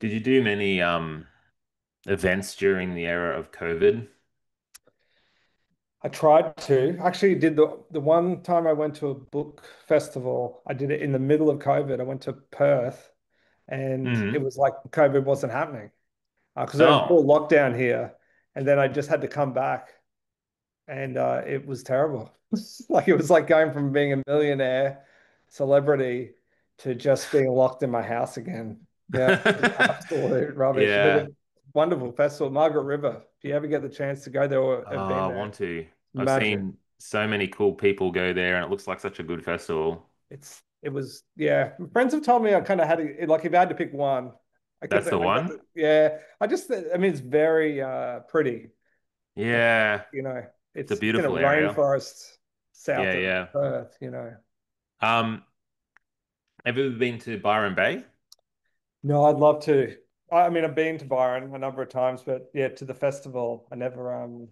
Did you do many events during the era of COVID? I tried to. Actually did the one time I went to a book festival, I did it in the middle of COVID. I went to Perth and it Hmm. was like COVID wasn't happening because there was Oh, full lockdown here. And then I just had to come back and it was terrible. Like it was like going from being a millionaire celebrity to just being locked in my house again. Yeah, absolute rubbish. But yeah. a wonderful festival, Margaret River. If you ever get the chance to go there or have Oh, been I there, want to. I've magic. seen so many cool people go there, and it looks like such a good festival. It was yeah. Friends have told me I kind of had to like if I had to pick one, That's the I got one? the, yeah. I mean it's very pretty. Like, Yeah. you know, It's a it's in a beautiful area. rainforest south Yeah, of yeah. Perth, you know. Um, have you ever been to Byron Bay? No, I'd love to. I mean, I've been to Byron a number of times, but yeah, to the festival, I never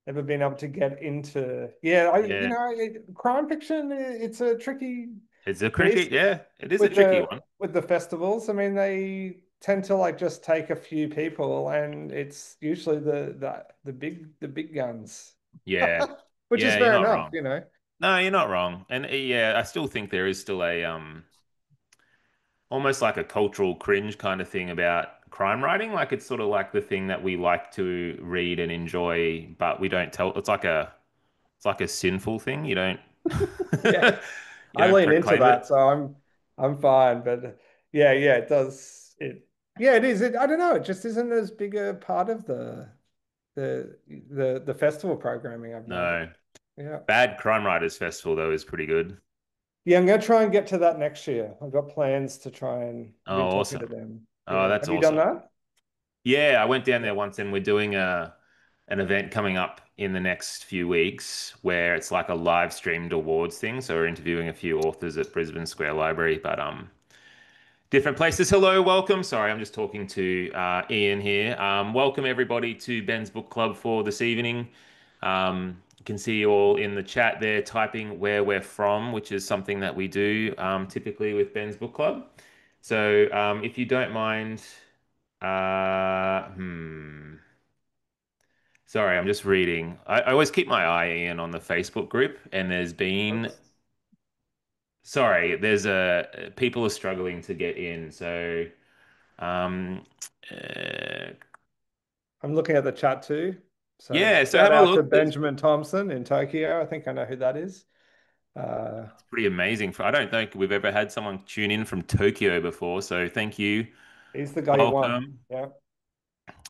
been able to get into. Yeah, Yeah. crime fiction, it's a tricky It's a beast cricket. Yeah, it is a with tricky one. the festivals. I mean, they tend to like just take a few people, and it's usually the big guns, Yeah. which is Yeah, you're fair not enough, wrong. you know. No, you're not wrong. And yeah, I still think there is still a almost like a cultural cringe kind of thing about crime writing. Like it's sort of like the thing that we like to read and enjoy, but we don't tell. It's like a sinful thing. You don't Yeah, you I don't lean into proclaim it. that, so I'm fine. But yeah, it does it. Yeah, it is. I don't know. It just isn't as big a part of the festival programming I've noticed. No. Yeah, Bad Crime Writers Festival though is pretty good. yeah. I'm gonna try and get to that next year. I've got plans to try and I've been Oh, talking to awesome. them. Oh, Yeah, that's have you done awesome. that? Yeah, I went down Yeah. there once and we're doing a an event coming up in the next few weeks where it's like a live streamed awards thing. So we're interviewing a few authors at Brisbane Square Library, but different places. Hello, welcome. Sorry, I'm just talking to Ian here. Welcome everybody to Ben's Book Club for this evening. You can see you all in the chat there typing where we're from, which is something that we do typically with Ben's Book Club. So if you don't mind, uh, hmm, sorry, I'm just reading. I always keep my eye, Ian, on the Facebook group, and there's been, Oops. sorry, there's a people are struggling to get in. So. Um, uh, I'm looking at the chat too. So yeah, so shout have a out to look. It's Benjamin Thompson in Tokyo. I think I know who that is. Uh, pretty amazing. I don't think we've ever had someone tune in from Tokyo before, so thank you. he's the guy you want. Welcome. Yeah.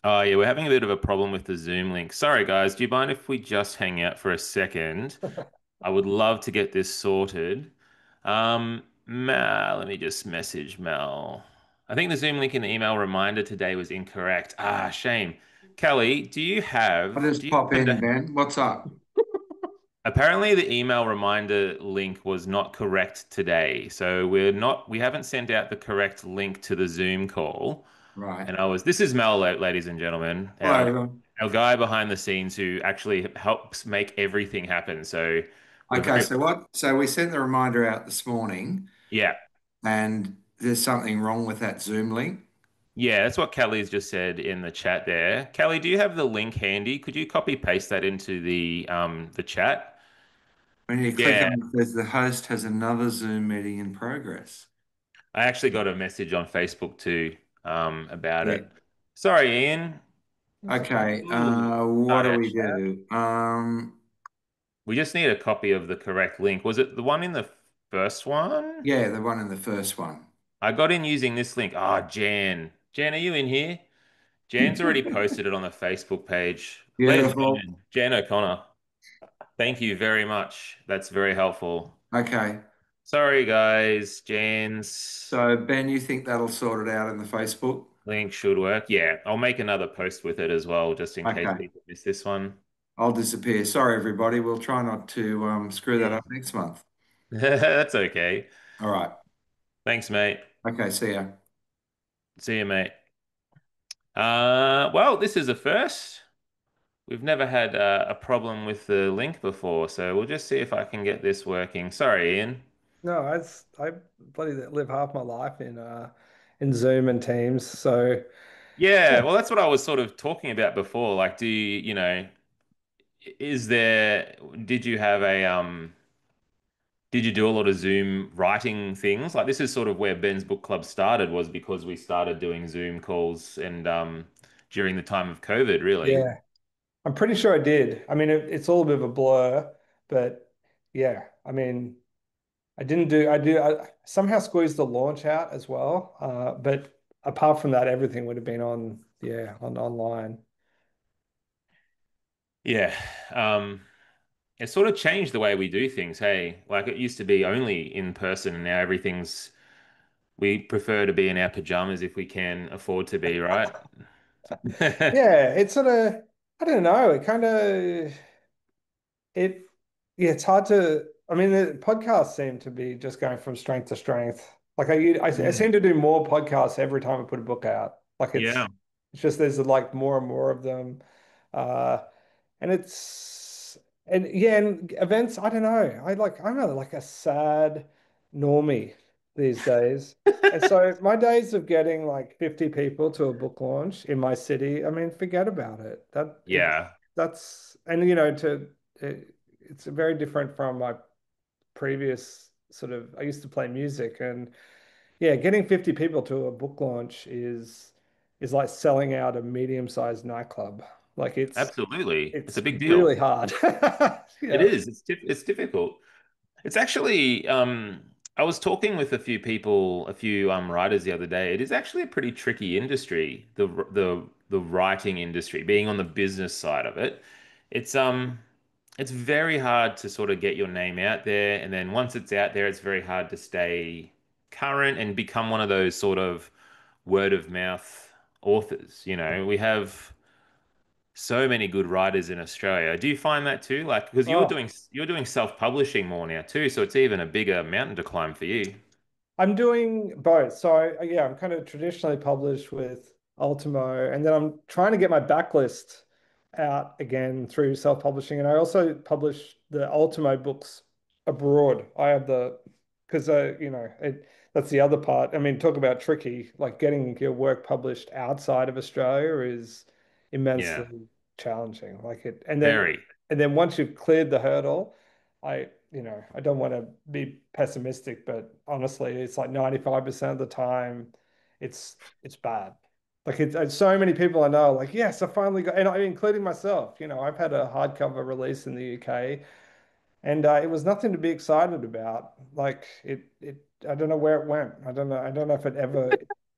Oh, yeah, we're having a bit of a problem with the Zoom link. Sorry, guys. Do you mind if we just hang out for a second? I would love to get this sorted. Mal, let me just message Mel. I think the Zoom link in the email reminder today was incorrect. Ah, shame. Kelly, I'll just do you pop happen in, to Ben. What's up? apparently, the email reminder link was not correct today. So we haven't sent out the correct link to the Zoom call. Right. And this is Mel, ladies and gentlemen, Hello, everyone. our guy behind the scenes who actually helps make everything happen. So we're Okay, very, so what? So we sent the reminder out this morning, yeah, and there's something wrong with that Zoom link. yeah, that's what Kelly's just said in the chat there. Kelly, do you have the link handy? Could you copy paste that into the chat? When you click Yeah, on it, says the host has another Zoom meeting in progress. I actually got a message on Facebook too, about Yeah. it. Sorry, Ian. That's okay. Okay. Ooh, What can't do we actually. do? We just need a copy of the correct link. Was it the one in the first one? Yeah, the one in the first one. I got in using this link. Ah, Jan. Jan, are you in here? Jan's already posted it on the Facebook page. Ladies and Beautiful. gentlemen, Jan O'Connor. Thank you very much. That's very helpful. Okay. Sorry, guys. Jan's So Ben, you think that'll sort it out in the Facebook? link should work. Yeah, I'll make another post with it as well, just in case Okay. people miss this one. I'll disappear. Sorry, everybody. We'll try not to screw that Yeah. up next month. That's okay. All right. Thanks, mate. Okay. See ya. See you, mate. Well, this is a first. We've never had a problem with the link before, so we'll just see if I can get this working. Sorry, Ian. No, I bloody live half my life in Zoom and Teams. So Yeah, well, that's what I was sort of talking about before. Like, do you, is there, did you have did you do a lot of Zoom writing things? Like, this is sort of where Ben's book club started, was because we started doing Zoom calls and during the time of COVID, really. yeah, I'm pretty sure I did. I mean, it's all a bit of a blur, but yeah, I mean, I didn't do, I somehow squeezed the launch out as well. But apart from that, everything would have been on, yeah, on online. Yeah. Um, it sort of changed the way we do things. Hey, like it used to be only in person, and now we prefer to be in our pajamas if we can afford to be, right? Yeah, it's sort of, I don't know, it kind of, it, yeah, it's hard to, I mean, the podcasts seem to be just going from strength to strength. Like I Mm. seem to do more podcasts every time I put a book out. Like Yeah. it's just, there's like more and more of them. Uh, and it's and yeah, and events, I don't know. I'm like a sad normie these days. And so my days of getting like 50 people to a book launch in my city, I mean, forget about it. Yeah. That's and you know, it's very different from my previous sort of I used to play music and yeah, getting 50 people to a book launch is like selling out a medium-sized nightclub. Like Absolutely. It's a it's big deal. really hard. It Yeah. is. It's difficult. It's actually, I was talking with a few people, a few writers the other day. It is actually a pretty tricky industry, the writing industry, being on the business side of it. It's it's very hard to sort of get your name out there, and then once it's out there, it's very hard to stay current and become one of those sort of word of mouth authors. We have so many good writers in Australia. Do you find that too? Like, because Oh, you're doing self-publishing more now too, so it's even a bigger mountain to climb for you. I'm doing both. So yeah, I'm kind of traditionally published with Ultimo, and then I'm trying to get my backlist out again through self-publishing. And I also publish the Ultimo books abroad. I have the because that's the other part. I mean, talk about tricky. Like getting your work published outside of Australia is Yeah, immensely challenging. very. And then once you've cleared the hurdle. I don't want to be pessimistic, but honestly, it's like 95% of the time, it's bad. Like it's so many people I know, like, yes, I finally got, and I including myself, I've had a hardcover release in the UK and it was nothing to be excited about. Like I don't know where it went. I don't know if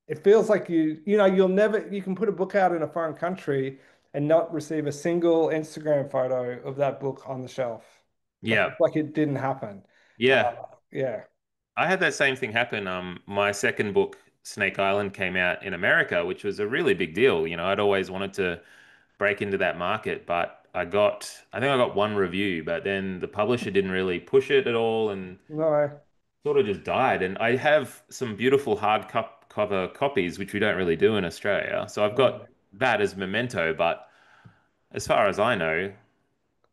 it feels like you can put a book out in a foreign country and not receive a single Instagram photo of that book on the shelf. Yeah, Like it didn't happen. yeah. Yeah. I had that same thing happen. My second book, Snake Island, came out in America, which was a really big deal. I'd always wanted to break into that market, but I think I got one review, but then the publisher didn't really push it at all, and No. sort of just died. And I have some beautiful cover copies, which we don't really do in Australia. So I've got No. that as memento. But as far as I know,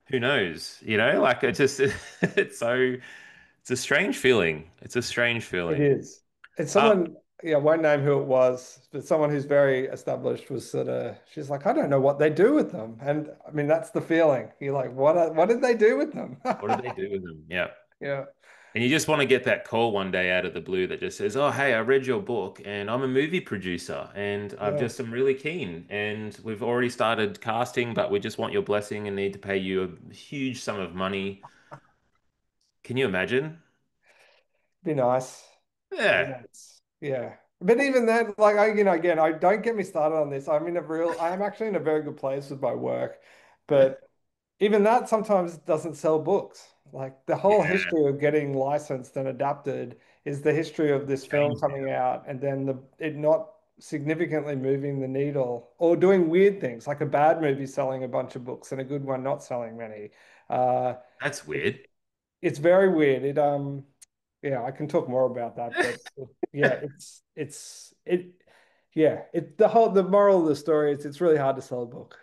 who knows? Like it just it's a strange feeling. It's a strange It feeling. is. It's Um, someone, yeah, I won't name who it was, but someone who's very established was she's like, I don't know what they do with them. And I mean, that's the feeling. You're like, what did they do with them? what did they do with them? Yeah. Yeah. And you just want to get that call one day out of the blue that just says, "Oh, hey, I read your book and I'm a movie producer and I've Yeah. just am really keen and we've already started casting, but we just want your blessing and need to pay you a huge sum of money." Can you imagine? Be nice. Be Yeah. nice. Yeah. But even then, like again, I don't get me started on this. I am actually in a very good place with my work, but even that sometimes doesn't sell books. Like the whole Yeah. history of getting licensed and adapted is the history of this film Changed coming now. out and then it not significantly moving the needle or doing weird things, like a bad movie selling a bunch of books and a good one not selling many. Uh, That's it, weird. it's very weird. Yeah, I can talk more about that, but yeah, the moral of the story is it's really hard to sell a book.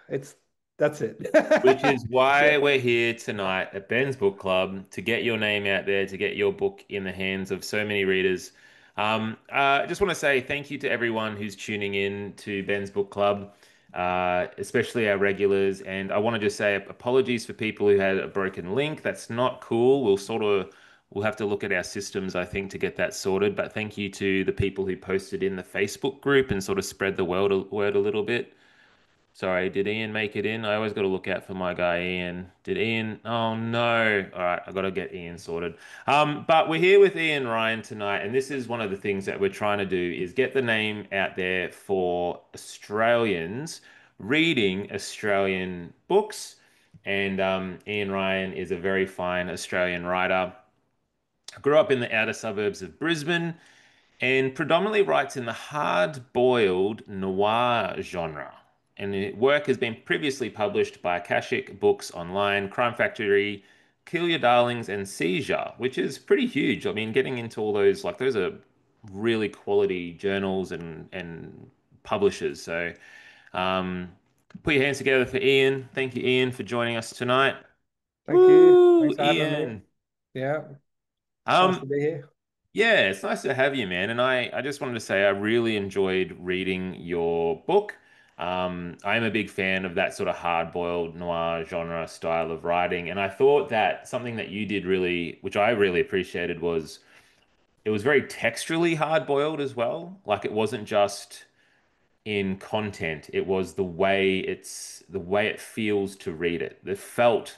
That's it. Which is Yeah. why we're here tonight at Ben's Book Club to get your name out there, to get your book in the hands of so many readers. I just want to say thank you to everyone who's tuning in to Ben's Book Club, especially our regulars. And I want to just say apologies for people who had a broken link. That's not cool. We'll have to look at our systems, I think, to get that sorted. But thank you to the people who posted in the Facebook group and sort of spread the word a little bit. Sorry, did Ian make it in? I always got to look out for my guy Ian. Did Ian? Oh no. All right, I got to get Ian sorted. But we're here with Iain Ryan tonight, and this is one of the things that we're trying to do is get the name out there for Australians reading Australian books. And Iain Ryan is a very fine Australian writer. Grew up in the outer suburbs of Brisbane and predominantly writes in the hard-boiled noir genre. And work has been previously published by Akashic Books Online, Crime Factory, Kill Your Darlings, and Seizure, which is pretty huge. I mean, getting into all those, like, those are really quality journals and publishers. So, um, put your hands together for Ian. Thank you, Ian, for joining us tonight. Thank you. Woo, Thanks for having me. Ian. Yeah, it's nice Um, to be here. Yeah, it's nice to have you, man. And I just wanted to say I really enjoyed reading your book. I'm a big fan of that sort of hard-boiled noir genre style of writing. And I thought that something that you did really, which I really appreciated, was it was very texturally hard-boiled as well. Like it wasn't just in content, it was the way it feels to read it. It felt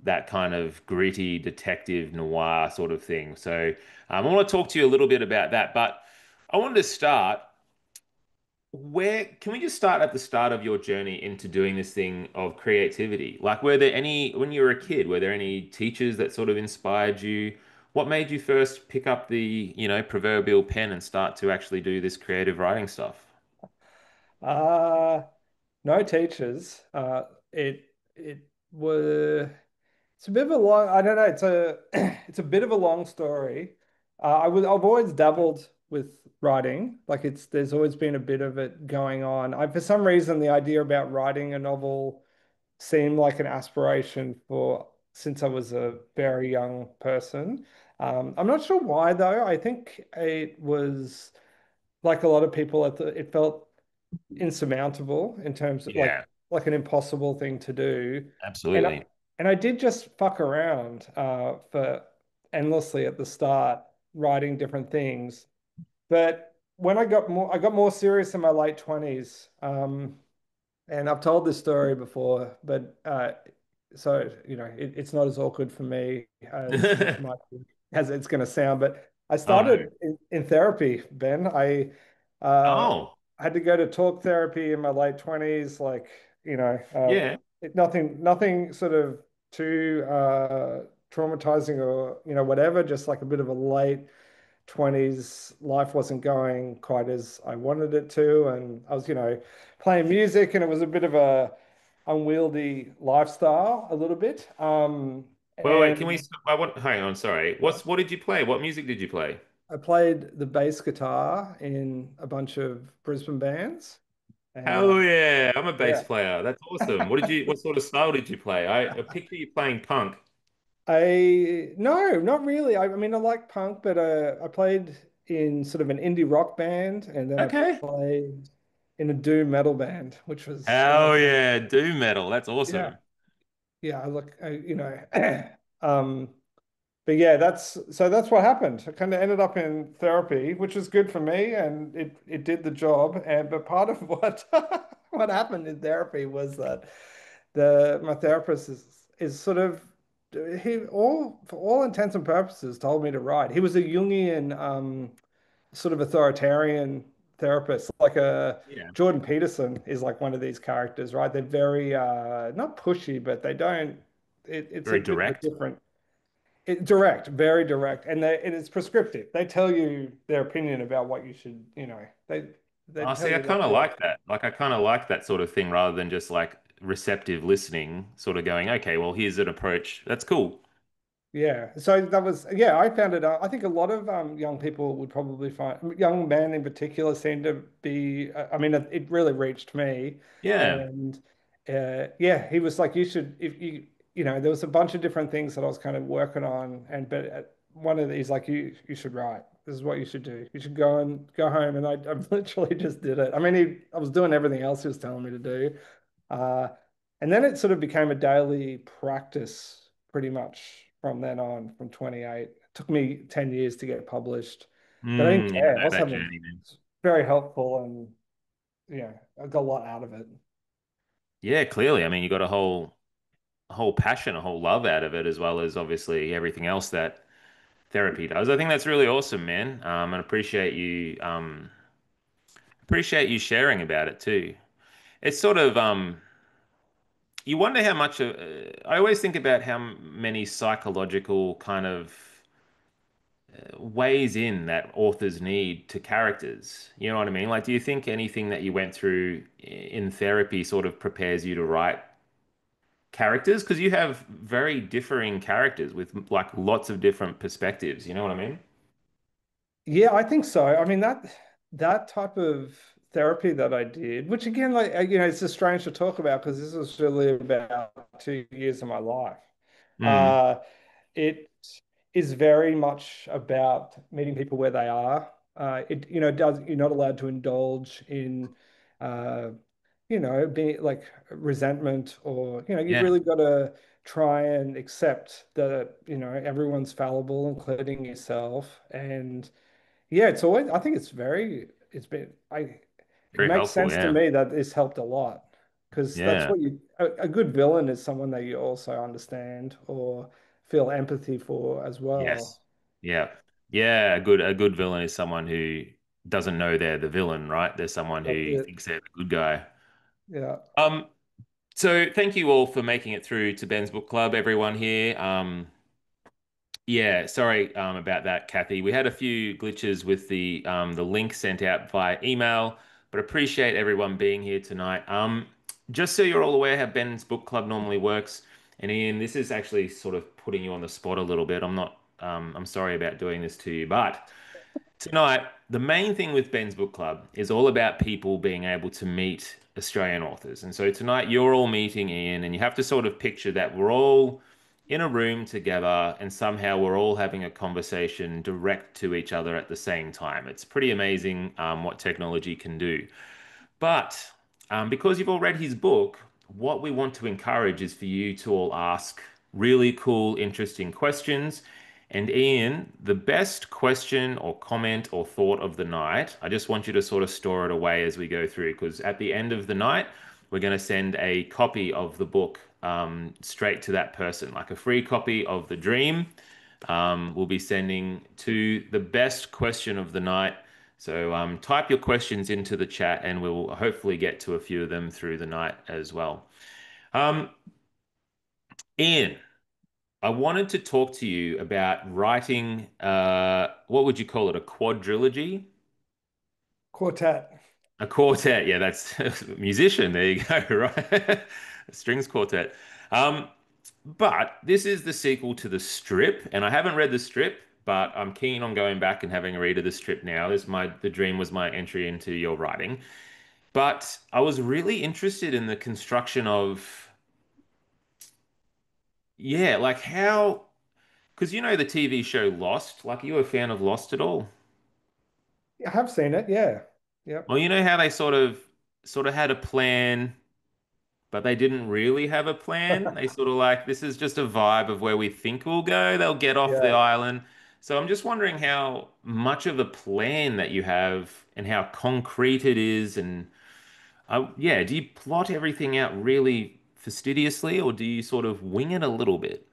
that kind of gritty detective noir sort of thing. So I want to talk to you a little bit about that, but I wanted to start where can we just start at the start of your journey into doing this thing of creativity? Like, were there any, when you were a kid, were there any teachers that sort of inspired you? What made you first pick up the, proverbial pen and start to actually do this creative writing stuff? Uh, no teachers. It were it's a bit of a long, I don't know, it's a it's a bit of a long story. I've always dabbled with writing. Like there's always been a bit of it going on. For some reason the idea about writing a novel seemed like an aspiration for since I was a very young person. I'm not sure why though. I think it was like a lot of people, it felt insurmountable in terms of Yeah, like an impossible thing to do. And absolutely. I did just fuck around for endlessly at the start, writing different things. But when I got more serious in my late 20s. And I've told this story before, but so it's not as awkward for me as it might be, as it's going to sound. But I Oh no. started in therapy, Ben. Uh, Oh, had to go to talk therapy in my late 20s, like yeah. nothing sort of too traumatizing or whatever, just like a bit of a late 20s. Life wasn't going quite as I wanted it to, and I was playing music, and it was a bit of a unwieldy lifestyle, a little bit. Wait, can we? And I want. Hang on, sorry. What did you play? What music did you play? I played the bass guitar in a bunch of Brisbane bands, and Hell yeah, I'm a yeah. bass player. That's awesome. What sort of style did you play? I picture you playing punk. I No, not really. I mean, I like punk, but I played in sort of an indie rock band, and then I Okay. played in a doom metal band, which was Hell yeah, doom metal. That's yeah, awesome. yeah. Um, but yeah, that's what happened. I kind of ended up in therapy, which was good for me, and it did the job. And but part of what what happened in therapy was that the my therapist is sort of he all for all intents and purposes told me to write. He was a Jungian sort of authoritarian therapist, like a Yeah. Jordan Peterson is like one of these characters, right? They're very not pushy, but they don't. It's a Very bit of a direct. different direct, very direct, and it is prescriptive. They tell you their opinion about what you should, they Oh, tell see, I you what, kind of yeah. like that. Like, I kind of like that sort of thing rather than just like receptive listening, sort of going, okay, well, here's an approach. That's cool. Yeah. So that was, yeah, I found it. I think a lot of young people would probably find, young men in particular seem to be, I mean, it really reached me. Yeah. And yeah, he was like, you should, if there was a bunch of different things that I was kind of working on. But one of these, like, you should write. this is what you should do. You should go home. And I literally just did it. I mean, I was doing everything else he was telling me to do. Uh, and then it sort of became a daily practice pretty much from then on, from 28. It took me 10 years to get published, but I didn't Yeah, I care. I know was that having journey, man. it's very helpful and I got a lot out of it. Yeah, clearly. I mean, you got a whole passion, a whole love out of it, as well as obviously everything else that therapy does. I think that's really awesome, man. And appreciate you sharing about it too. It's sort of you wonder how much of, I always think about how many psychological kind of ways in that authors need to characters. You know what I mean? Like, do you think anything that you went through in therapy sort of prepares you to write characters? Because you have very differing characters with like lots of different perspectives. You know what I mean? Yeah, I think so. I mean that type of therapy that I did, which again, like it's just strange to talk about because this was really about 2 years of my life. Mm, Uh, it is very much about meeting people where they are. Does you're not allowed to indulge in, uh, being like resentment or you've yeah, really got to try and accept that everyone's fallible, including yourself, and yeah, it's always, I think it very makes helpful. sense to Yeah, me that this helped a lot because that's yeah. what a good villain is someone that you also understand or feel empathy for as Yes. well. Yeah. Yeah, a good villain is someone who doesn't know they're the villain, right? They're someone That's who it. thinks they're the good guy. Yeah. Um, so thank you all for making it through to Ben's Book Club, everyone here. Yeah, sorry about that, Kathy. We had a few glitches with the link sent out via email, but appreciate everyone being here tonight. Just so you're all aware how Ben's Book Club normally works, and Ian, this is actually sort of putting you on the spot a little bit. I'm sorry about doing this to you, but tonight, the main thing with Ben's Book Club is all about people being able to meet Australian authors. And so tonight, you're all meeting Ian, and you have to sort of picture that we're all in a room together, and somehow we're all having a conversation direct to each other at the same time. It's pretty amazing what technology can do. But because you've all read his book, what we want to encourage is for you to all ask really cool, interesting questions. And Ian, the best question or comment or thought of the night, I just want you to sort of store it away as we go through, because at the end of the night, we're going to send a copy of the book straight to that person, like a free copy of The Dream. We'll be sending to the best question of the night. So type your questions into the chat and we'll hopefully get to a few of them through the night as well. Um, Ian, I wanted to talk to you about writing, what would you call it? A quadrilogy? Quartet. A quartet. Yeah, that's musician. There you go, right? Strings quartet. Um, but this is the sequel to the strip, and I haven't read the strip, but I'm keen on going back and having a read of the strip now. The dream was my entry into your writing. But I was really interested in the construction of, yeah, like how, because you know the TV show Lost, like are you a fan of Lost at all? I have seen it. Yeah. Yep. Well, you know how they sort of had a plan, but they didn't really have a plan. They sort of like, this is just a vibe of where we think we'll go. They'll get off the Yeah. island. So I'm just wondering how much of a plan that you have and how concrete it is. And yeah, do you plot everything out really fastidiously or do you sort of wing it a little bit?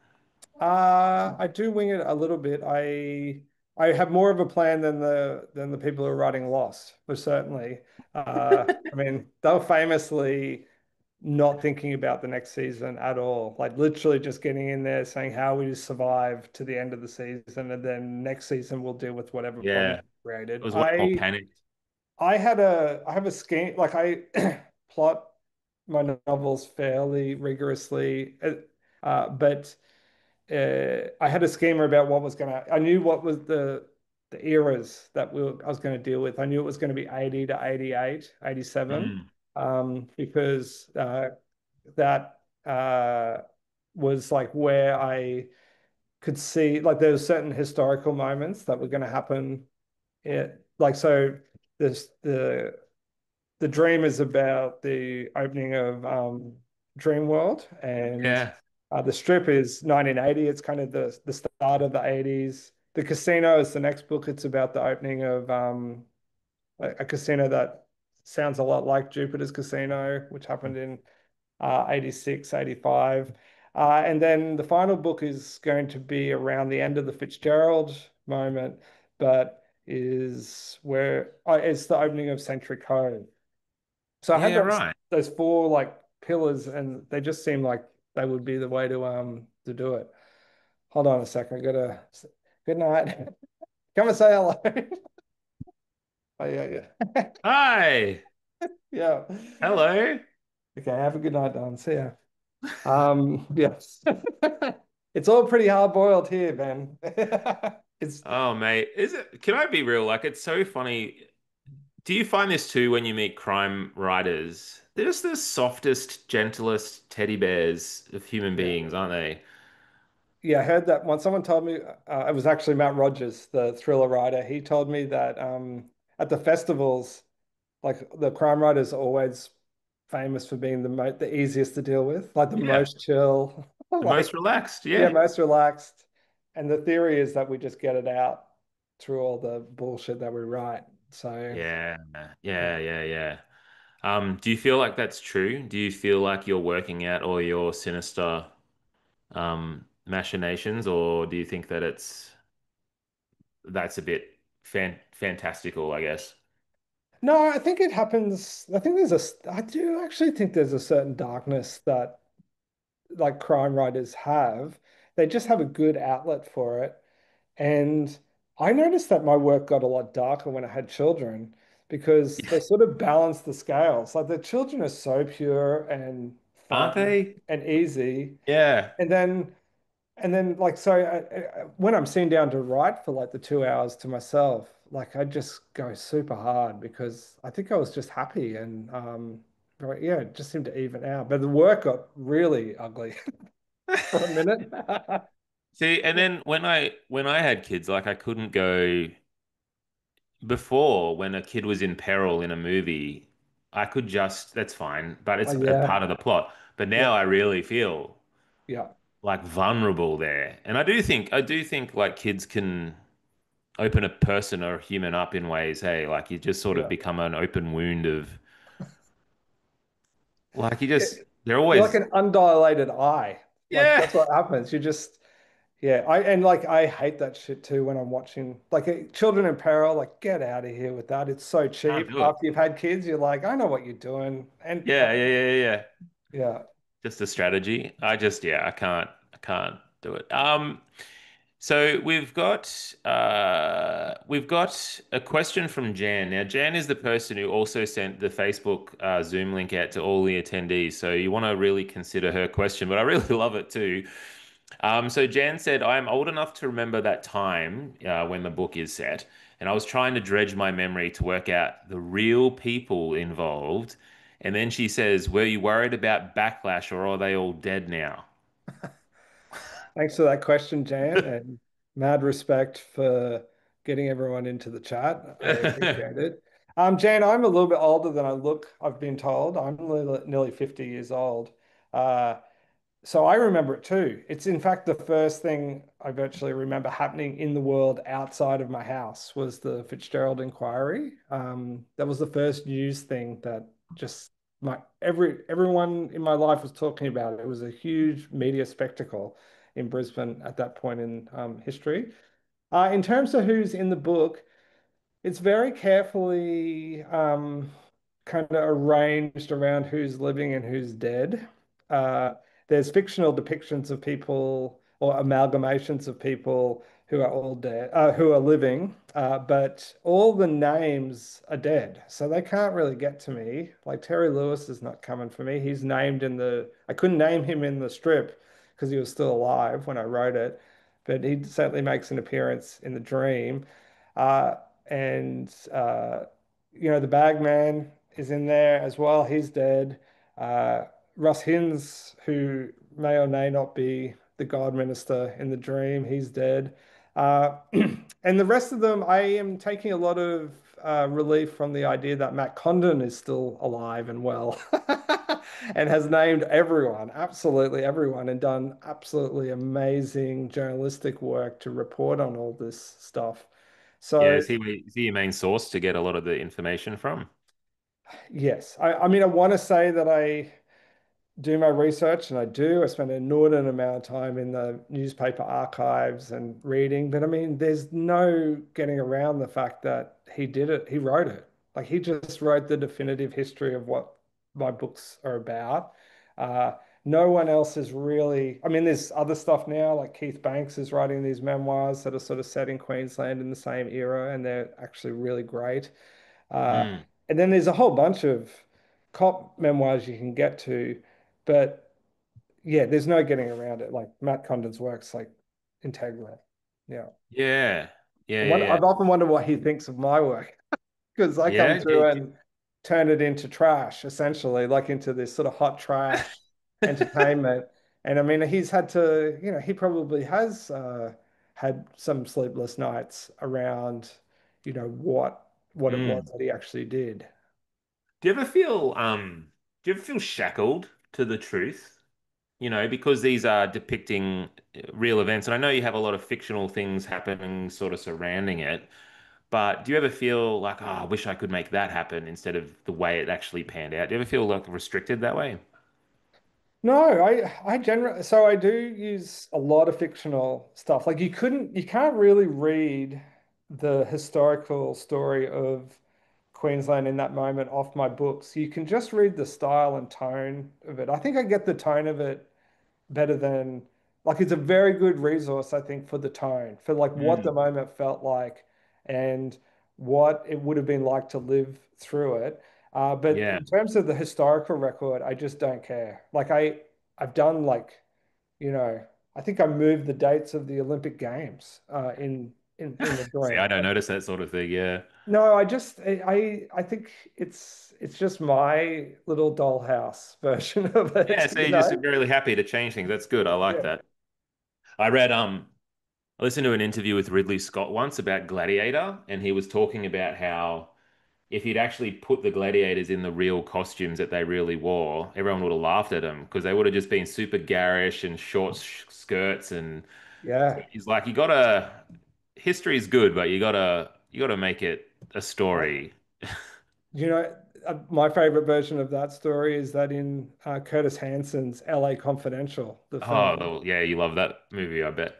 I do wing it a little bit. I have more of a plan than the people who are writing Lost, for certainly. I mean, they were famously not thinking about the next season at all. Like literally just getting in there saying how we survive to the end of the season, and then next season we'll deal with whatever Yeah, problems it we created. was way more panicked. I have a scheme like I plot my novels fairly rigorously, but I had a schema about what was gonna. I knew what was the eras that I was going to deal with. I knew it was going to be 80 to 88, 87, Mm, because that was like where I could see like there were certain historical moments that were going to happen it like so this the dream is about the opening of Dream World, and Yeah. the strip is 1980. It's kind of the start of the 80s. The casino is the next book. It's about the opening of a casino that sounds a lot like Jupiter's Casino, which happened in 86, 85. And then the final book is going to be around the end of the Fitzgerald moment, but is where it's the opening of Century Code. So I had Yeah, right. those four like pillars, and they just seem like they would be the way to do it. Hold on a second. I gotta good night. Come and say hello. Oh yeah, yeah. Hi. Yeah. Hello. Okay, have a good night, Don. See ya. Yes. It's all pretty hard boiled here, Ben. It's Oh, mate. Is it, can I be real? Like, it's so funny. Do you find this too when you meet crime writers? They're just the softest, gentlest teddy bears of human yeah. beings, aren't they? Yeah, I heard that when someone told me it was actually Matt Rogers, the thriller writer. He told me that at the festivals, like the crime writers are always famous for being the easiest to deal with, like the Yeah. most chill, The most like relaxed. yeah, Yeah. most relaxed. And the theory is that we just get it out through all the bullshit that we write. So Yeah. yeah. Yeah. Yeah. Yeah. Do you feel like that's true? Do you feel like you're working out all your sinister machinations, or do you think that that's a bit fantastical, I guess? No, I think it happens. I think I do actually think there's a certain darkness that like crime writers have. They just have a good outlet for it. And I noticed that my work got a lot darker when I had children because they sort of balance the scales. Like the children are so pure and Aren't fun they? and easy. Yeah. And then like so when I'm sitting down to write for like the 2 hours to myself, like I just go super hard because I think I was just happy and yeah, it just seemed to even out. But the work got really ugly for a minute. See, and then when I had kids, like I couldn't go before when a kid was in peril in a movie, I could just that's fine, but Oh it's a yeah, part of the plot. But yeah, now I really feel yeah, like vulnerable there. And I do think like kids can open a person or a human up in ways, hey, like you just sort of yeah. become an open wound of like they're You're like always an undilated eye. Like yeah, that's what happens. You just yeah, I and like I hate that shit too when I'm watching like children in peril. Like get out of here with that. It's so can't cheap. do it. After you've had kids, you're like, I know what you're doing, and Yeah, yeah, yeah, yeah, yeah. yeah. Just a strategy. Yeah, I can't do it. So we've got a question from Jan. Now, Jan is the person who also sent the Facebook Zoom link out to all the attendees. So you want to really consider her question, but I really love it too. So Jan said, "I am old enough to remember that time when the book is set, and I was trying to dredge my memory to work out the real people involved." And then she says, "Were you worried about backlash, or are they all dead now?" Thanks for that question, Jan, and mad respect for getting everyone into the chat. I appreciate it. Jan, I'm a little bit older than I look, I've been told. I'm nearly 50 years old. Uh, So I remember it too. It's in fact the first thing I virtually remember happening in the world outside of my house was the Fitzgerald inquiry. That was the first news thing that just everyone in my life was talking about it. It was a huge media spectacle in Brisbane at that point in history. In terms of who's in the book, it's very carefully kind of arranged around who's living and who's dead. Uh, there's fictional depictions of people or amalgamations of people who are all dead, who are living, but all the names are dead, so they can't really get to me. Like Terry Lewis is not coming for me. He's named in the. I couldn't name him in the strip because he was still alive when I wrote it, but he certainly makes an appearance in the dream. Uh, and the Bagman is in there as well. He's dead. Uh, Russ Hinz, who may or may not be the God Minister in the dream, he's dead. Uh, and the rest of them, I am taking a lot of relief from the idea that Matt Condon is still alive and well and has named everyone, absolutely everyone, and done absolutely amazing journalistic work to report on all this stuff. Yeah, So, is he your main source to get a lot of the information from? yes, I mean, I want to say that I do my research, and I do. I spend an inordinate amount of time in the newspaper archives and reading, but I mean, there's no getting around the fact that he did it. He wrote it. Like he just wrote the definitive history of what my books are about. Uh, no one else is really, I mean, there's other stuff now, like Keith Banks is writing these memoirs that are sort of set in Queensland in the same era, and they're actually really great. Uh, Mm. and then there's a whole bunch of cop memoirs you can get to, but yeah, there's no getting around it. Like Matt Condon's work's like integral. Yeah. Yeah. Yeah, yeah, What yeah. I've often wondered what he thinks of my work because I come Yeah. through and turn it into trash, essentially, like into this sort of hot trash entertainment. And I mean, he's had to, he probably has had some sleepless nights around, what it was Mm. that he actually did. Do you ever feel do you ever feel shackled to the truth? You know, because these are depicting real events, and I know you have a lot of fictional things happening sort of surrounding it, but do you ever feel like, oh, I wish I could make that happen instead of the way it actually panned out? Do you ever feel like restricted that way? No, I generally, so I do use a lot of fictional stuff. Like you can't really read the historical story of Queensland in that moment off my books. You can just read the style and tone of it. I think I get the tone of it better than, like, it's a very good resource, I think, for the tone, for like what the Mm. moment felt like and what it would have been like to live through it. But Yeah. in terms of the historical record, I just don't care. Like I've done like, you know, I think I moved the dates of the Olympic Games in a See, I dream. don't notice that sort of thing. Yeah. No, I think it's just my little dollhouse version of Yeah, it, so you you're just know? really happy to change things. That's good. I like Yeah. that. I read I listened to an interview with Ridley Scott once about Gladiator, and he was talking about how if he'd actually put the gladiators in the real costumes that they really wore, everyone would have laughed at him because they would have just been super garish and short skirts. And Yeah. he's like, you gotta, history is good, but you gotta make it a story. You know, my favorite version of that story is that in Curtis Hanson's LA Confidential, the Oh, film. yeah, you love that movie, I bet.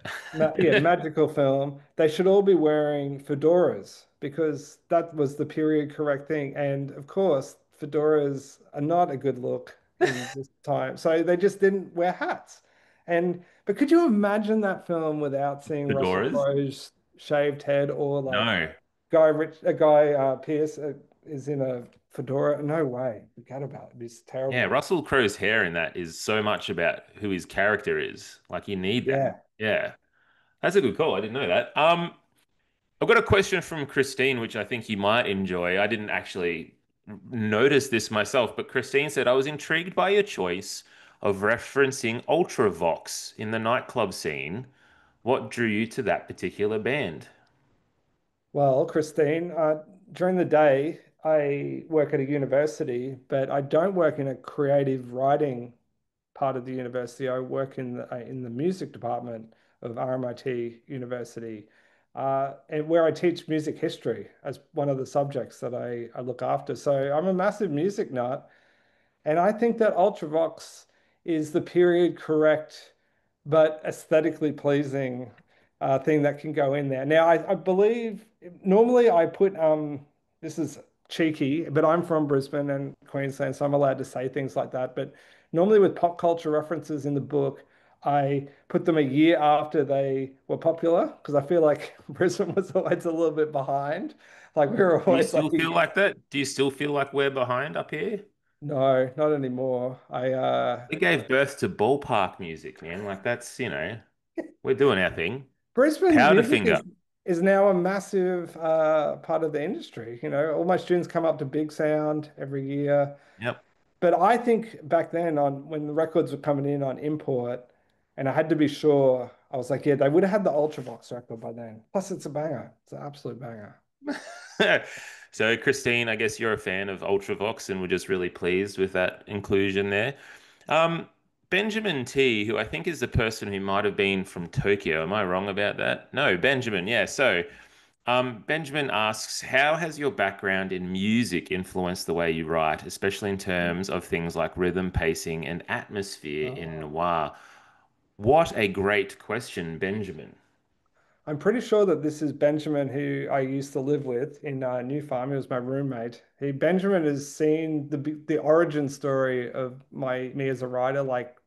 Yeah, magical film. They should all be wearing fedoras because that was the period correct thing. And of course, fedoras are not a good look in this time. So they just didn't wear hats. But could you imagine that film without seeing Russell Fedoras? Crowe's shaved head or like No. Guy Pearce is in a fedora? No way. Forget about it. It's Yeah, terrible. Russell Crowe's hair in that is so much about who his character is. Like you need that. Yeah. Yeah. That's a good call. I didn't know that. I've got a question from Christine, which I think you might enjoy. I didn't actually notice this myself, but Christine said, I was intrigued by your choice of referencing Ultravox in the nightclub scene. What drew you to that particular band? Well, Christine, during the day, I work at a university, but I don't work in a creative writing part of the university. I work in the music department of RMIT University, and where I teach music history as one of the subjects that I look after. So I'm a massive music nut. And I think that Ultravox is the period correct but aesthetically pleasing thing that can go in there. Now, I believe normally I put this is cheeky, but I'm from Brisbane and Queensland, so I'm allowed to say things like that. But normally with pop culture references in the book, I put them a year after they were popular because I feel like Brisbane was always a little bit behind. Like we were Do you always like still feel like that? Do you still feel like we're behind up here? no, not anymore. We gave birth to ballpark music, man. Like that's, we're doing our thing. Brisbane's music Powderfinger. is now a massive part of the industry. You know, all my students come up to Big Sound every year. Yep. But I think back then, on when the records were coming in on import, and I had to be sure I was like, yeah, they would have had the Ultravox record by then. Plus, it's a banger. It's an absolute banger. So, Christine, I guess you're a fan of Ultravox, and we're just really pleased with that inclusion there. Um, Benjamin T, who I think is the person who might have been from Tokyo. Am I wrong about that? No, Benjamin. Yeah. So, Benjamin asks, how has your background in music influenced the way you write, especially in terms of things like rhythm, pacing, and atmosphere in Oh. noir? What a great question, Benjamin. I'm pretty sure that this is Benjamin, who I used to live with in New Farm. He was my roommate. Benjamin has seen the origin story of me as a writer, like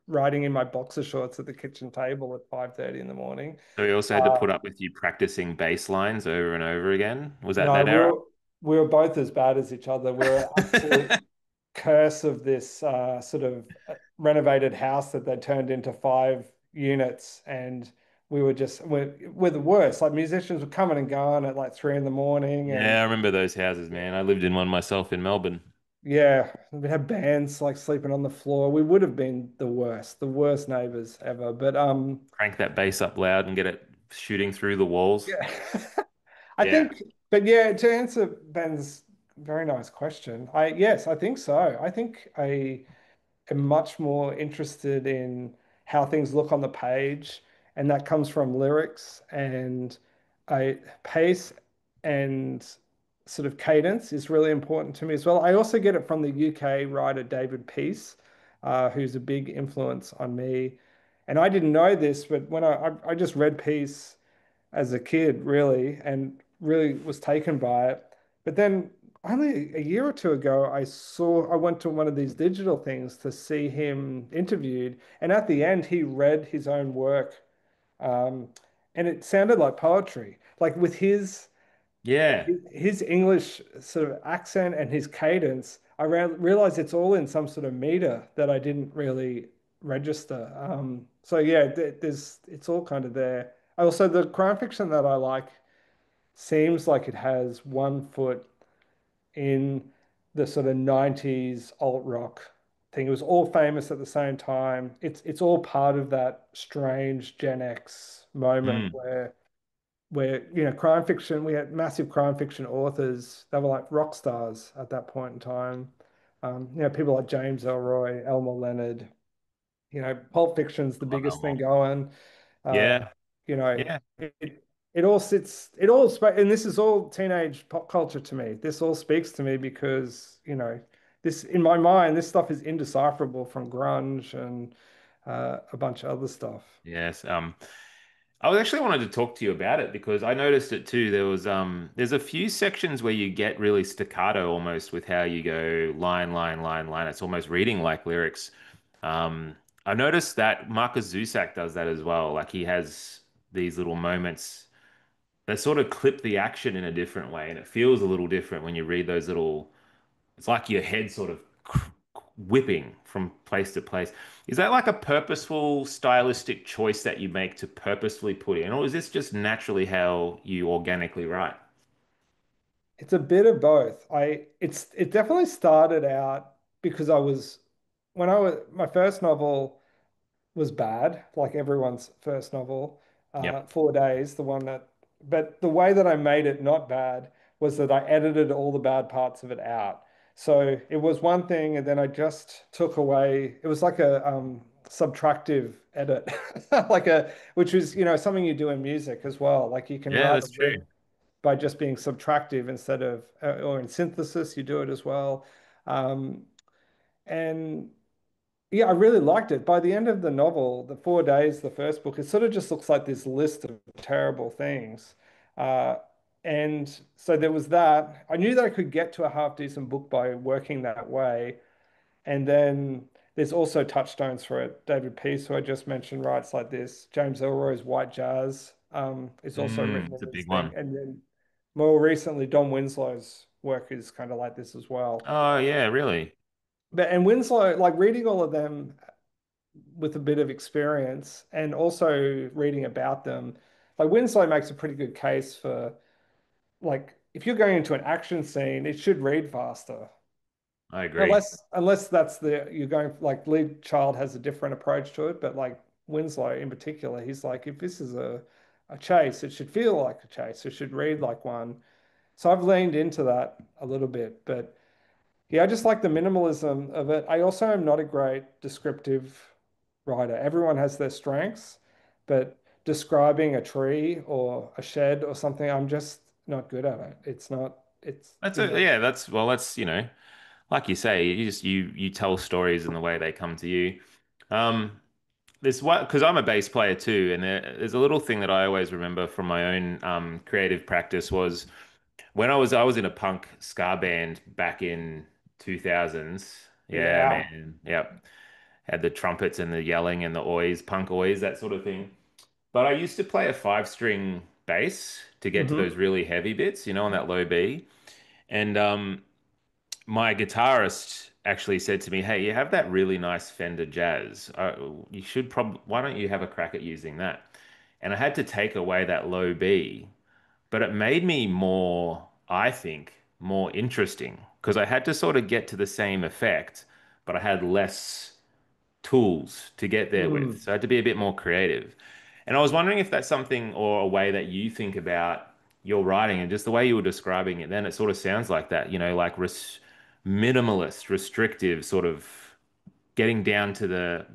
writing in my boxer shorts at the kitchen table at 5:30 in the morning. So he also had to Uh, put up with you practicing bass lines over and over again. Was that no, that era? we were both as bad as each other. We were absolute curse of this sort of renovated house that they turned into 5 units, and we're the worst. Like musicians were coming and going at like 3 in the morning, and Yeah, I remember those houses, man. I lived in one myself in Melbourne. yeah, we had bands like sleeping on the floor. We would have been the worst neighbors ever. But Crank that bass up loud and get it shooting through the walls. yeah, I Yeah. think. But yeah, to answer Ben's very nice question, yes, I think so. I think I am much more interested in how things look on the page, and that comes from lyrics and I pace and sort of cadence is really important to me as well. I also get it from the UK writer David Peace, who's a big influence on me. And I didn't know this, but when I just read Peace as a kid, really, and really was taken by it. But then only a year or two ago, I went to one of these digital things to see him interviewed. And at the end, he read his own work. Um, and it sounded like poetry, like with Yeah. his English sort of accent and his cadence. Realized it's all in some sort of meter that I didn't really register. So yeah, it's all kind of there. Also, the crime fiction that I like seems like it has one foot in the sort of 90s alt rock thing. It was all famous at the same time. It's all part of that strange Gen X moment Mm. where crime fiction, we had massive crime fiction authors. They were like rock stars at that point in time. People like James Elroy, Elmer Leonard. Pulp Fiction's the I love biggest thing Elmo. going. Uh, Yeah. you know, Yeah. it all sits, it all, and this is all teenage pop culture to me. This all speaks to me because, this, in my mind, this stuff is indecipherable from grunge and a bunch of other stuff. Yes. I actually wanted to talk to you about it because I noticed it too. There's a few sections where you get really staccato almost with how you go line, line, line, line. It's almost reading like lyrics. I noticed that Marcus Zusak does that as well. Like he has these little moments that sort of clip the action in a different way, and it feels a little different when you read those little. It's like your head sort of whipping from place to place. Is that like a purposeful stylistic choice that you make to purposefully put in, or is this just naturally how you organically write? It's a bit of both. It definitely started out because my first novel was bad, like everyone's first novel, Yep. 4 days, but the way that I made it not bad was that I edited all the bad parts of it out. So it was one thing, and then I just took away, it was like a subtractive edit, which is, something you do in music as well. Like you can Yeah, write a that's riff true. by just being subtractive instead of, or in synthesis, you do it as well. Um, and yeah, I really liked it. By the end of the novel, the 4 days, the first book, it sort of just looks like this list of terrible things. Uh, and so there was that. I knew that I could get to a half decent book by working that way. And then there's also touchstones for it. David Peace, who I just mentioned, writes like this. James Ellroy's White Jazz is also written It's in a this big thing. one. And then more recently, Don Winslow's work is kind of like this as well. Oh, yeah, really? And Winslow, like reading all of them with a bit of experience and also reading about them, like Winslow makes a pretty good case for like if you're going into an action scene, it should read faster. I agree. Unless that's you're going like lead child has a different approach to it, but like Winslow in particular. He's like, if this is a chase, it should feel like a chase. It should read like one. So I've leaned into that a little bit, but yeah, I just like the minimalism of it. I also am not a great descriptive writer. Everyone has their strengths, but describing a tree or a shed or something, I'm just not good at it. It's not, it's, That's you a know, yeah, that's well, that's like you say, you tell stories in the way they come to you. Um, there's what because I'm a bass player too, and there's a little thing that I always remember from my own creative practice was when I was in a punk ska band back in 2000s. Yeah, yeah. man. Yep. Had the trumpets and the yelling and the oys, punk oys, that sort of thing. But I used to play a five-string bass to get to those Hmm. really heavy bits, on that low B. And my guitarist actually said to me, "Hey, you have that really nice Fender Jazz. You should probably, why don't you have a crack at using that?" And I had to take away that low B, but it made me more, I think, more interesting because I had to sort of get to the same effect, but I had less tools to get there with. Mm. So I had to be a bit more creative. And I was wondering if that's something or a way that you think about your writing and just the way you were describing it, then it sort of sounds like that, like minimalist, restrictive, sort of getting down to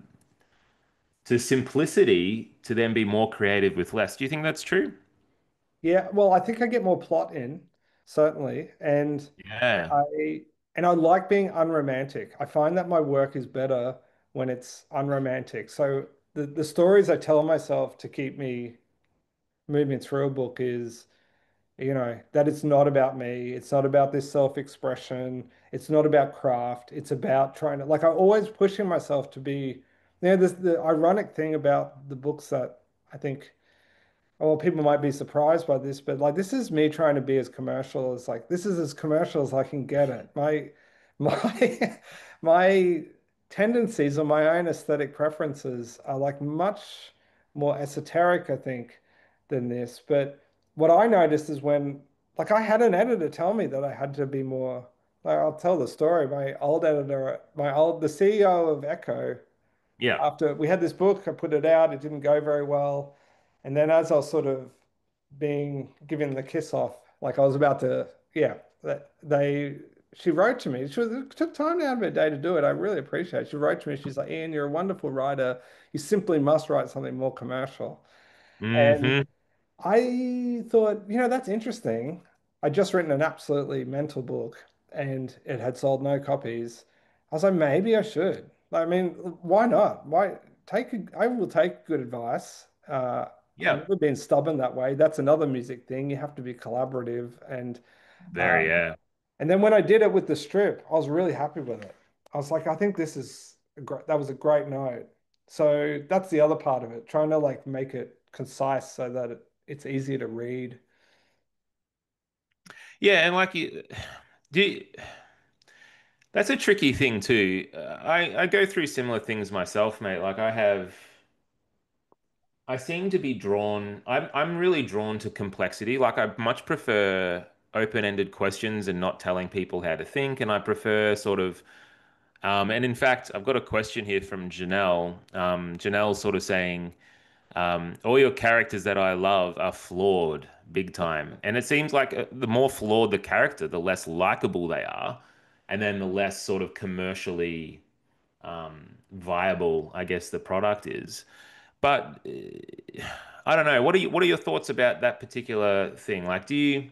simplicity to then be more creative with less. Do you think that's true? Yeah, well, I think I get more plot in, certainly. Yeah. I I like being unromantic. I find that my work is better when it's unromantic. So the stories I tell myself to keep me moving through a book is, that it's not about me. It's not about this self-expression. It's not about craft. It's about trying to, like, I'm always pushing myself to be, this the ironic thing about the books that I think, well, people might be surprised by this, but like this is me trying to be as commercial as like this is as commercial as I can get it. My my tendencies or my own aesthetic preferences are like much more esoteric, I think, than this. But what I noticed is when like I had an editor tell me that I had to be more like I'll tell the story. The CEO of Echo Yeah. after we had this book, I put it out, it didn't go very well. And then as I was sort of being given the kiss off, like I was about to, yeah, she wrote to me. It took time out of her day to do it. I really appreciate it. She wrote to me. She's like, Ian, you're a wonderful writer. You simply must write something more commercial. And Hmm. I thought, that's interesting. I'd just written an absolutely mental book and it had sold no copies. I was like, maybe I should. I mean, why not? I will take good advice. I've Yeah. never been stubborn that way. That's another music thing. You have to be collaborative. Very, Um, yeah. and then when I did it with the strip, I was really happy with it. I was like, I think that was a great note. So that's the other part of it, trying to like make it concise so that it's easier to read. Yeah, and like do you, that's a tricky thing too. I go through similar things myself, mate. Like I seem to be drawn. I'm really drawn to complexity. Like I much prefer open-ended questions and not telling people how to think. And I prefer sort of. And in fact, I've got a question here from Janelle. Janelle's sort of saying, all your characters that I love are flawed big time. And it seems like the more flawed the character, the less likable they are, and then the less sort of commercially viable, I guess, the product is. But I don't know. What are your thoughts about that particular thing? Like, do you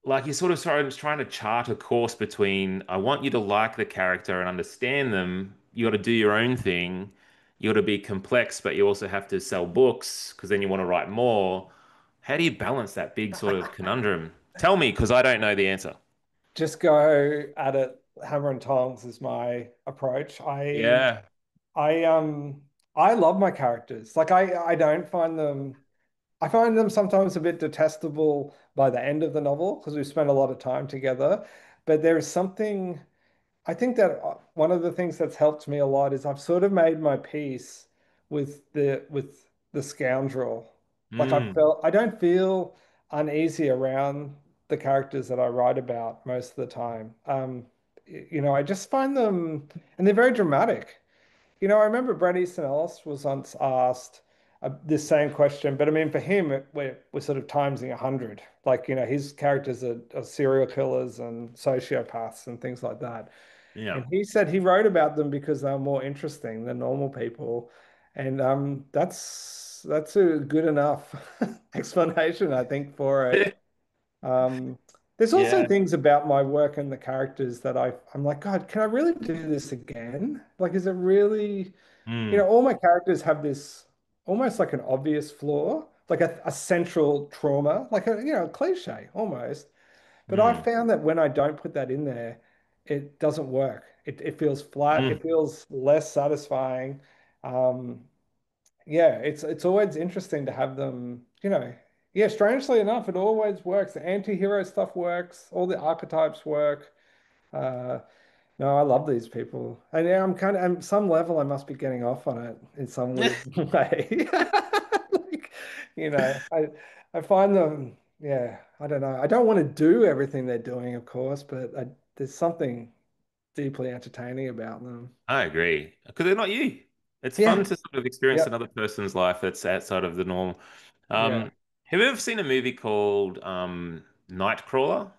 like you're sort of trying to chart a course between I want you to like the character and understand them. You got to do your own thing. You got to be complex, but you also have to sell books because then you want to write more. How do you balance that big sort of conundrum? Tell me, because I don't know the answer. Just go at it hammer and tongs is my approach. Yeah. I um I love my characters. Like I don't find them I find them sometimes a bit detestable by the end of the novel because we've spent a lot of time together. But there is something I think that one of the things that's helped me a lot is I've sort of made my peace with the scoundrel. Like Mm. I don't feel uneasy around the characters that I write about most of the time. I just find them, and they're very dramatic. I remember Brad Easton Ellis was once asked this same question, but I mean, for him, we're sort of timesing 100. Like, his characters are serial killers and sociopaths and things like that. Yeah. And he said he wrote about them because they were more interesting than normal people. And that's a good enough explanation, I think, for it. Um, there's also Yeah. things about my work and the characters that I'm like, God, can I really do this again? Like, is it really, Mm, all my characters have this almost like an obvious flaw, like a central trauma, like a cliche almost. But I mm, found that when I don't put that in there, it doesn't work. It feels flat. mm. It feels less satisfying. Um, yeah, it's always interesting to have them, Yeah, strangely enough, it always works. The anti-hero stuff works, all the archetypes work. Uh, no, I love these people. And yeah, I'm kind of, at some level, I must be getting off on it in some weird way. Like, I find them, yeah, I don't know. I don't want to do everything they're doing, of course, but there's something deeply entertaining about them. I agree. Because they're not you. It's fun Yeah. to sort of experience Yep. another person's life that's outside of the norm. Yeah. Um, have you ever seen a movie called Nightcrawler?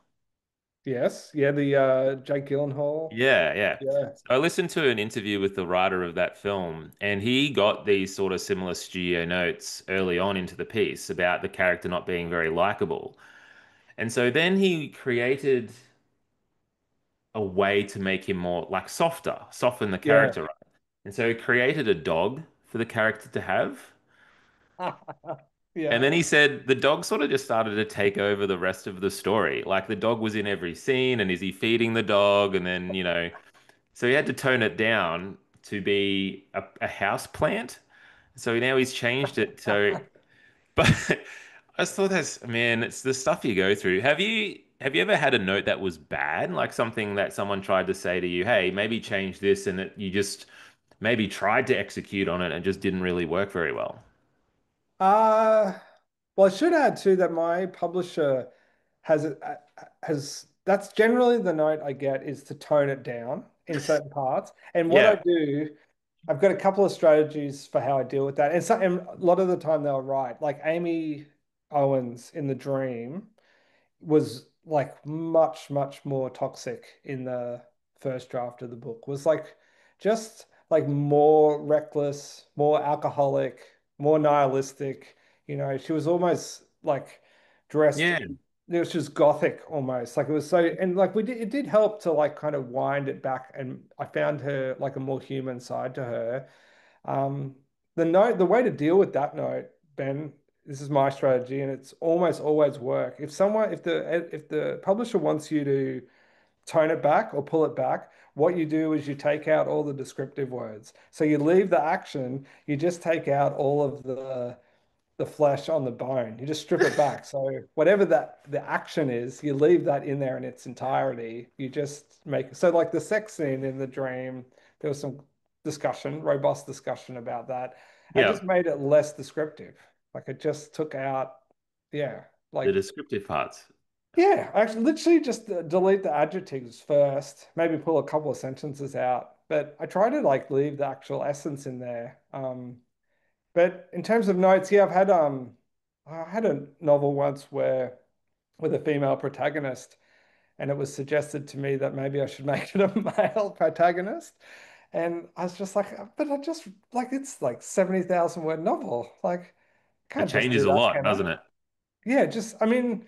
Yes. Yeah. The Jake Gyllenhaal. Yeah, yeah. Yeah. So I listened to an interview with the writer of that film, and he got these sort of similar studio notes early on into the piece about the character not being very likable. And so then he created a way to make him more like softer, soften the Yeah. character up. And so he created a dog for the character to have. And Yeah. then he said the dog sort of just started to take over the rest of the story. Like the dog was in every scene, and is he feeding the dog? And then, so he had to tone it down to be a house plant. So now he's changed it. But I just thought that's, man, it's the stuff you go through. Have you ever had a note that was bad? Like something that someone tried to say to you, hey, maybe change this, and that you just maybe tried to execute on it and just didn't really work very well. Uh, well, I should add too that my publisher has that's generally the note I get is to tone it down in certain parts. And what I Yeah. do, I've got a couple of strategies for how I deal with that. And a lot of the time they're right. Like Amy Owens in The Dream was like much, much more toxic in the first draft of the book, was like just like more reckless, more alcoholic, more nihilistic. She was almost like dressed, Yeah. it was just gothic almost. Like it was so, and like it did help to like kind of wind it back. And I found her like a more human side to her. um, the way to deal with that note, Ben, this is my strategy, and it's almost always work. If the publisher wants you to tone it back or pull it back, what you do is you take out all the descriptive words. So you leave the action, you just take out all of the flesh on the bone. You just strip it back. So whatever that the action is, you leave that in there in its entirety. You just make so like the sex scene in the dream, there was some discussion, robust discussion about that. I Yeah. just made it less descriptive. Like it just took out, yeah, The like descriptive parts. yeah, I actually literally just delete the adjectives first, maybe pull a couple of sentences out. But I try to like leave the actual essence in there. But in terms of notes, yeah, I had a novel once where with a female protagonist, and it was suggested to me that maybe I should make it a male protagonist. And I was just like, but I just like it's like 70,000 word novel. Like, It can't just do changes a that, lot, can I? doesn't it? Yeah, I mean,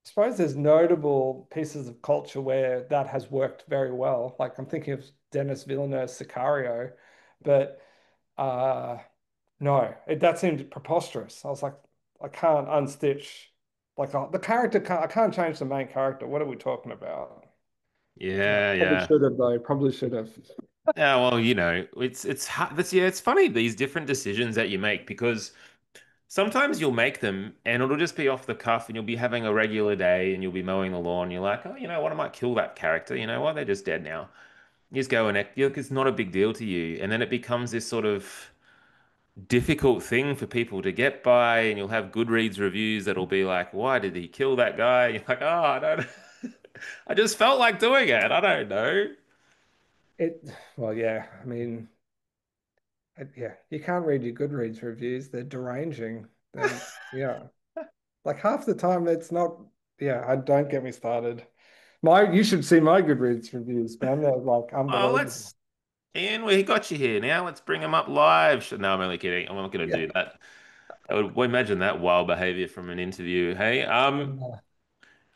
I suppose there's notable pieces of culture where that has worked very well. Like I'm thinking of Denis Villeneuve's Sicario, but uh no, that seemed preposterous. I was like, I can't unstitch like the character can't I can't change the main character. What are we talking about? Yeah, Probably yeah. should have though. Probably should have. Yeah, well, it's hard. Yeah, it's funny these different decisions that you make because sometimes you'll make them and it'll just be off the cuff and you'll be having a regular day and you'll be mowing the lawn. You're like, oh, you know what? I might kill that character. You know what? They're just dead now. You just go and act. It's not a big deal to you, and then it becomes this sort of difficult thing for people to get by, and you'll have Goodreads reviews that'll be like, "Why did he kill that guy?" You're like, "Oh, I don't. I just felt like doing it. I don't know." It well, yeah. I mean. Yeah, you can't read your Goodreads reviews. They're deranging. Then yeah, like half the time it's not. Yeah, I don't get me started. You should see my Goodreads reviews, man. They're like Oh, unbelievable. let's Ian, we got you here now. Let's bring him up live. No, I'm only kidding. I'm not going to Yeah. do that. I would well, imagine that wild behavior from an interview. Hey, And,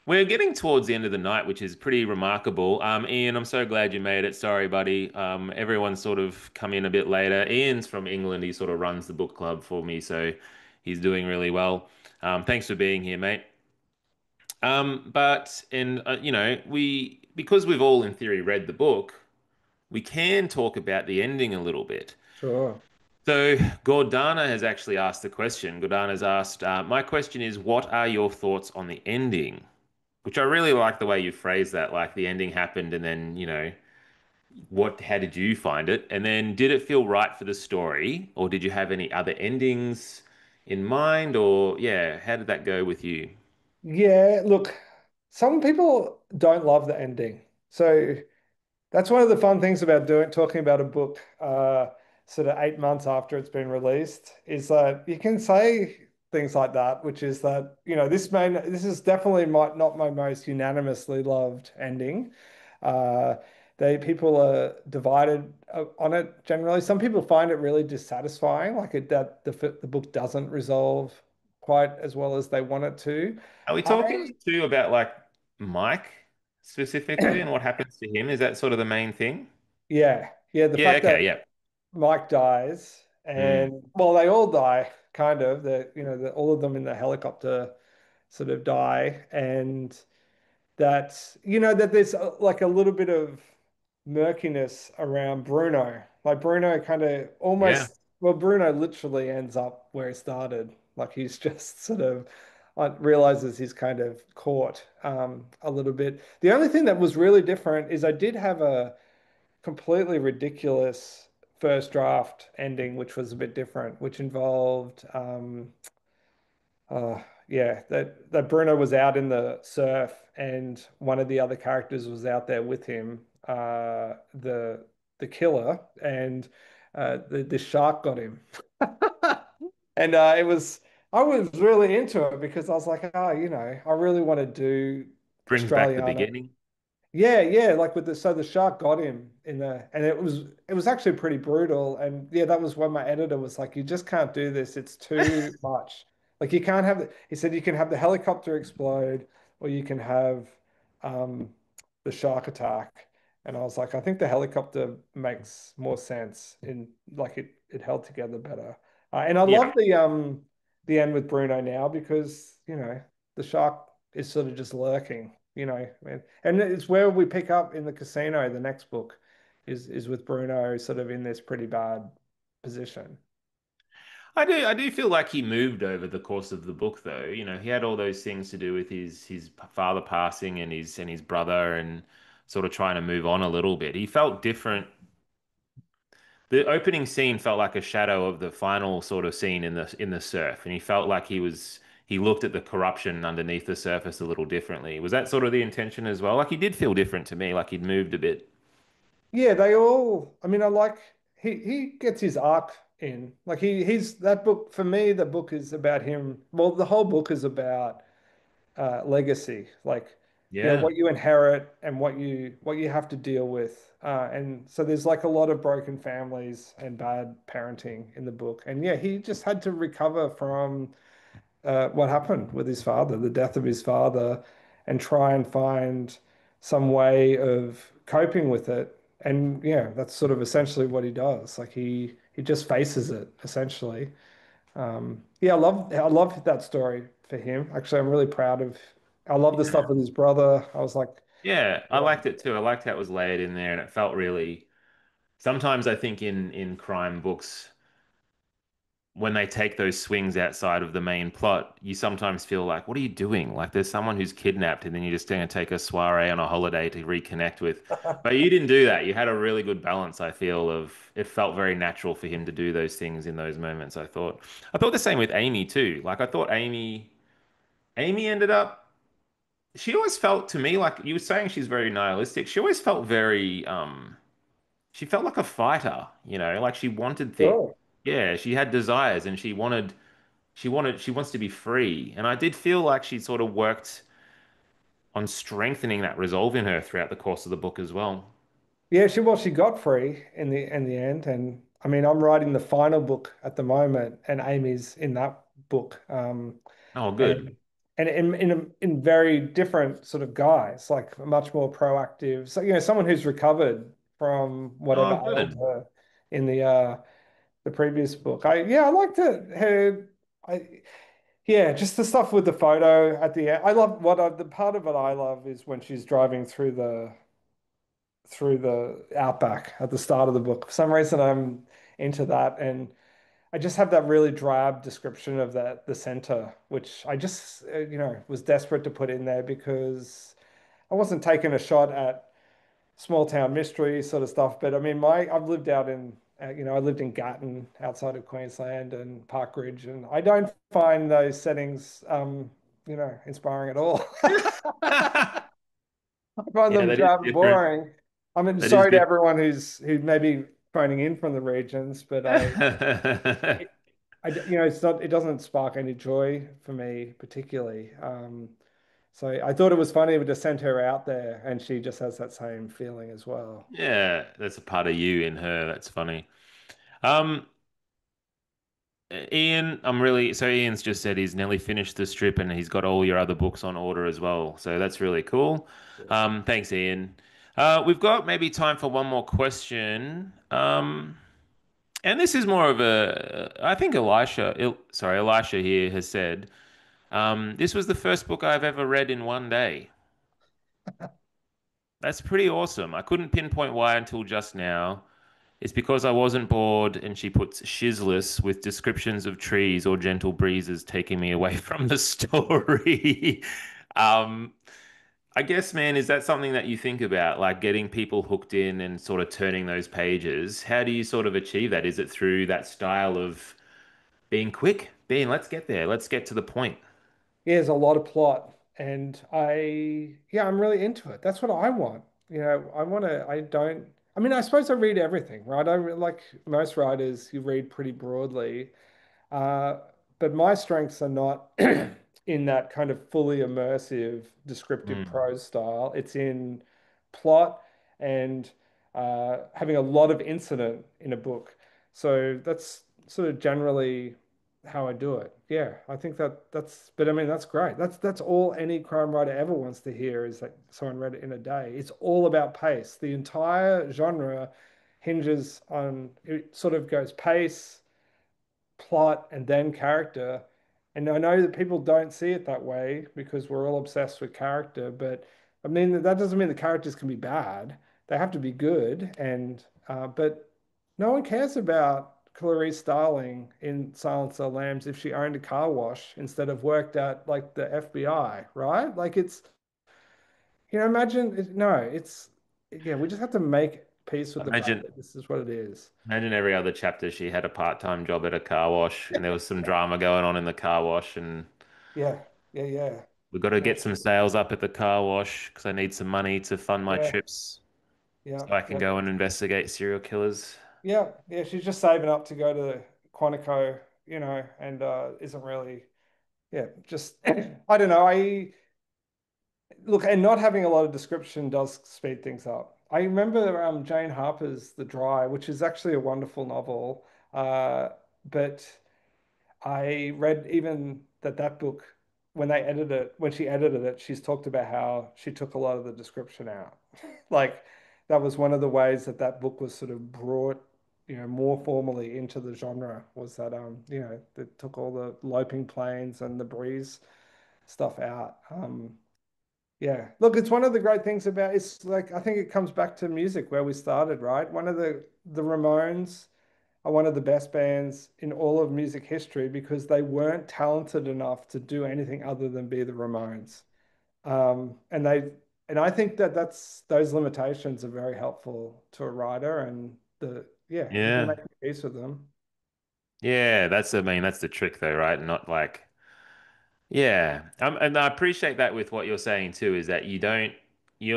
we're getting towards the end of the night, which is pretty remarkable. Ian, I'm so glad you made it. Sorry, buddy. Everyone's sort of come in a bit later. Ian's from England. He sort of runs the book club for me, so he's doing really well. Thanks for being here, mate. But and you know, we because we've all in theory read the book, we can talk about the ending a little bit. sure. So Gordana has actually asked the question. Gordana's asked, my question is, what are your thoughts on the ending? Which I really like the way you phrase that, like the ending happened and then, how did you find it? And then did it feel right for the story, or did you have any other endings in mind? Or yeah, how did that go with you? Yeah, look, some people don't love the ending. So that's one of the fun things about doing talking about a book sort of 8 months after it's been released is that you can say things like that, which is that, this is definitely not my most unanimously loved ending. Uh, people are divided on it generally. Some people find it really dissatisfying, like that the book doesn't resolve quite as well as they want it to. Are we I talking too about like Mike specifically and what happens to him? Is that sort of the main thing? yeah, the Yeah, fact that okay, yeah. Mike dies, Mm, and well, they all die, kind of. All of them in the helicopter sort of die, and that there's like a little bit of murkiness around Bruno. Like Bruno kind of yeah. almost, well, Bruno literally ends up where he started. Like he's just sort of realizes he's kind of caught a little bit. The only thing that was really different is I did have a completely ridiculous first draft ending, which was a bit different, which involved, yeah, that Bruno was out in the surf and one of the other characters was out there with him, the killer, and the shark got him, and I was really into it because I was like, oh, I really want to do Brings back the Australiana. beginning. Yeah, like the shark got him and it was actually pretty brutal. And yeah, that was when my editor was like, you just can't do this. It's too much. Like you can't have he said you can have the helicopter explode or you can have um the shark attack. And I was like, I think the helicopter makes more sense in like it held together better. And I Yeah. love the end with Bruno now because, the shark is sort of just lurking, and it's where we pick up in the casino. The next book is with Bruno sort of in this pretty bad position. I do feel like he moved over the course of the book though. You know, he had all those things to do with his father passing and his brother and sort of trying to move on a little bit. He felt different. The opening scene felt like a shadow of the final sort of scene in the surf, and he felt like he looked at the corruption underneath the surface a little differently. Was that sort of the intention as well? Like he did feel different to me, like he'd moved a bit. Yeah, they all. I mean, I like he gets his arc in. Like he's that book for me. The book is about him. Well, the whole book is about legacy, like Yeah. what you inherit and what you have to deal with. And so there's like a lot of broken families and bad parenting in the book. And yeah, he just had to recover from what happened with his father, the death of his father, and try and find some way of coping with it. And yeah, that's sort of essentially what he does. Like he just faces it essentially. Yeah, I love that story for him. Actually, I'm really proud of. I love the stuff with his brother. I was like, Yeah, I yeah, liked it too. I liked how it was layered in there and it felt really sometimes I think in crime books when they take those swings outside of the main plot, you sometimes feel like, what are you doing? Like there's someone who's kidnapped, and then you're just going to take a soiree on a holiday to reconnect with. But you didn't do that. You had a really good balance, I feel, of it felt very natural for him to do those things in those moments, I thought. I thought the same with Amy too. Like I thought Amy ended up she always felt to me like you were saying she's very nihilistic. She always felt very she felt like a fighter, like she wanted things. Sure. Yeah, she had desires and she wants to be free. And I did feel like she sort of worked on strengthening that resolve in her throughout the course of the book as well. Yeah, she got free in the end, and I mean I'm writing the final book at the moment, and Amy's in that book, Oh, good. and in very different sort of guise, like much more proactive. So someone who's recovered from whatever Oh, ailed good. her in the previous book. I liked it. I Yeah, just the stuff with the photo at the end. I love the part of it I love is when she's driving through the outback at the start of the book. For some reason, I'm into that, and I just have that really drab description of the center, which I just was desperate to put in there because I wasn't taking a shot at small town mystery sort of stuff. But I mean, my I've lived out in I lived in Gatton outside of Queensland and Park Ridge, and I don't find those settings inspiring at all. I find Yeah, them that is drab and different. boring. I mean, That is sorry to different. everyone who may be phoning in from the regions, but it, it doesn't spark any joy for me particularly. So I thought it was funny to send her out there, and she just has that same feeling as well. Yeah, that's a part of you in her. That's funny. Um, Ian, so Ian's just said he's nearly finished the strip and he's got all your other books on order as well. So that's really cool. Thanks, Ian. We've got maybe time for one more question. And this is more of I think Elisha here has said, this was the first book I've ever read in one day. That's pretty awesome. I couldn't pinpoint why until just now. It's because I wasn't bored, and she puts shizness with descriptions of trees or gentle breezes taking me away from the story. um, I guess, man, is that something that you think about, like getting people hooked in and sort of turning those pages? How do you sort of achieve that? Is it through that style of being quick, being let's get there, let's get to the point? Yeah, there's a lot of plot, and I'm really into it. That's what I want. I want to. I don't. I mean, I suppose I read everything, right? Like most writers, you read pretty broadly. Uh, but my strengths are not in that kind of fully immersive descriptive Mm. prose style. It's in plot and having a lot of incident in a book. So that's sort of generally how I do it. Yeah, I think but I mean, that's great. That's all any crime writer ever wants to hear is that someone read it in a day. It's all about pace. The entire genre hinges on, it sort of goes pace, plot, and then character. And I know that people don't see it that way because we're all obsessed with character, but I mean that doesn't mean the characters can be bad. They have to be good, and but no one cares about Clarice Starling in Silence of the Lambs if she owned a car wash instead of worked at like the FBI, right? Like imagine no, it's yeah, we just have to make peace with the fact Imagine, that this is what it is. imagine every other chapter she had a part-time job at a car wash, and there was some drama going on in the car wash, and Yeah, yeah. we've got to No, get some sales up at the car wash because I need some money to fund my yeah, trips yeah, so I can yeah. go and investigate serial killers. Yeah. She's just saving up to go to Quantico, and isn't really, yeah, just I don't know. I look, and not having a lot of description does speed things up. I remember Jane Harper's The Dry, which is actually a wonderful novel, but I read even that book when she edited it, she's talked about how she took a lot of the description out. Like that was one of the ways that book was sort of brought, more formally into the genre was that they took all the loping planes and the breeze stuff out. Yeah. Look, it's one of the great things about it's like I think it comes back to music where we started, right? One of the Ramones are one of the best bands in all of music history because they weren't talented enough to do anything other than be the Ramones. And I think that's those limitations are very helpful to a writer, and if you can Yeah. make peace with them. Yeah, I mean, that's the trick though, right? Not and I appreciate that with what you're saying too, is that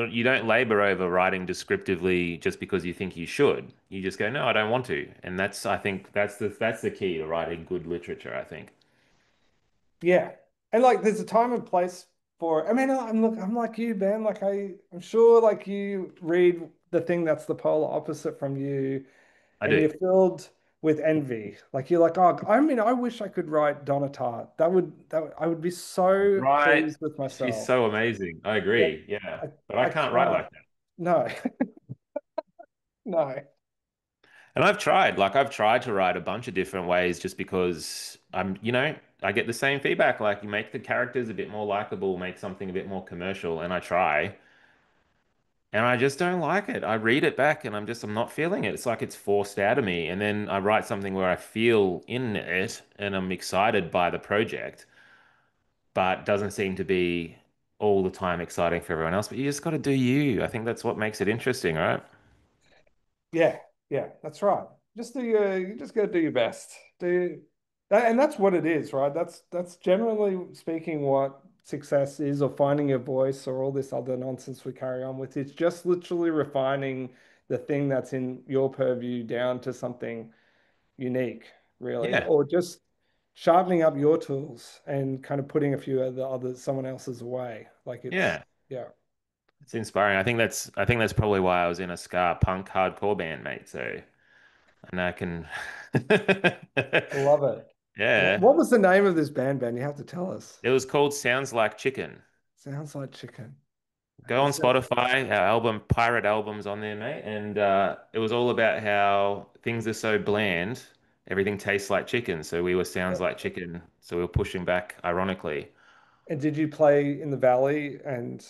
you don't labor over writing descriptively just because you think you should. You just go, no, I don't want to. And that's I think that's the key to writing good literature, I think. Yeah. And like there's a time and place for I mean, I'm like you, Ben. Like I'm sure like you read the thing that's the polar opposite from you I and do. you're filled with envy. Like you're like, oh, I mean, I wish I could write Donna Tartt. I would be so Right. pleased with She's myself. so amazing. I Yeah. agree. Yeah. I, But I I can't write can't. like that. No, no. And I've tried to write a bunch of different ways just because I get the same feedback. Like you make the characters a bit more likable, make something a bit more commercial, and I try. And I just don't like it. I read it back and I'm not feeling it. It's like it's forced out of me. And then I write something where I feel in it and I'm excited by the project, but doesn't seem to be all the time exciting for everyone else. But you just got to do you. I think that's what makes it interesting, right? Yeah, yeah, that's right. You just got to do your best. And that's what it is, right? That's generally speaking what success is, or finding your voice, or all this other nonsense we carry on with. It's just literally refining the thing that's in your purview down to something unique, really, Yeah. or just sharpening up your tools and kind of putting a few of the others, someone else's away. Like it's, Yeah. yeah, It's inspiring. I think that's probably why I was in a ska punk hardcore band, mate. So and I can I love it. Yeah. What was the name of this band, Ben? You have to tell us. It was called Sounds Like Chicken. Sounds like chicken. Go on Is that Spotify, our album, Pirate Album's on there, mate. And it was all about how things are so bland, everything tastes like chicken. So we were sounds like chicken. So we were pushing back, ironically. and did you play in the Valley and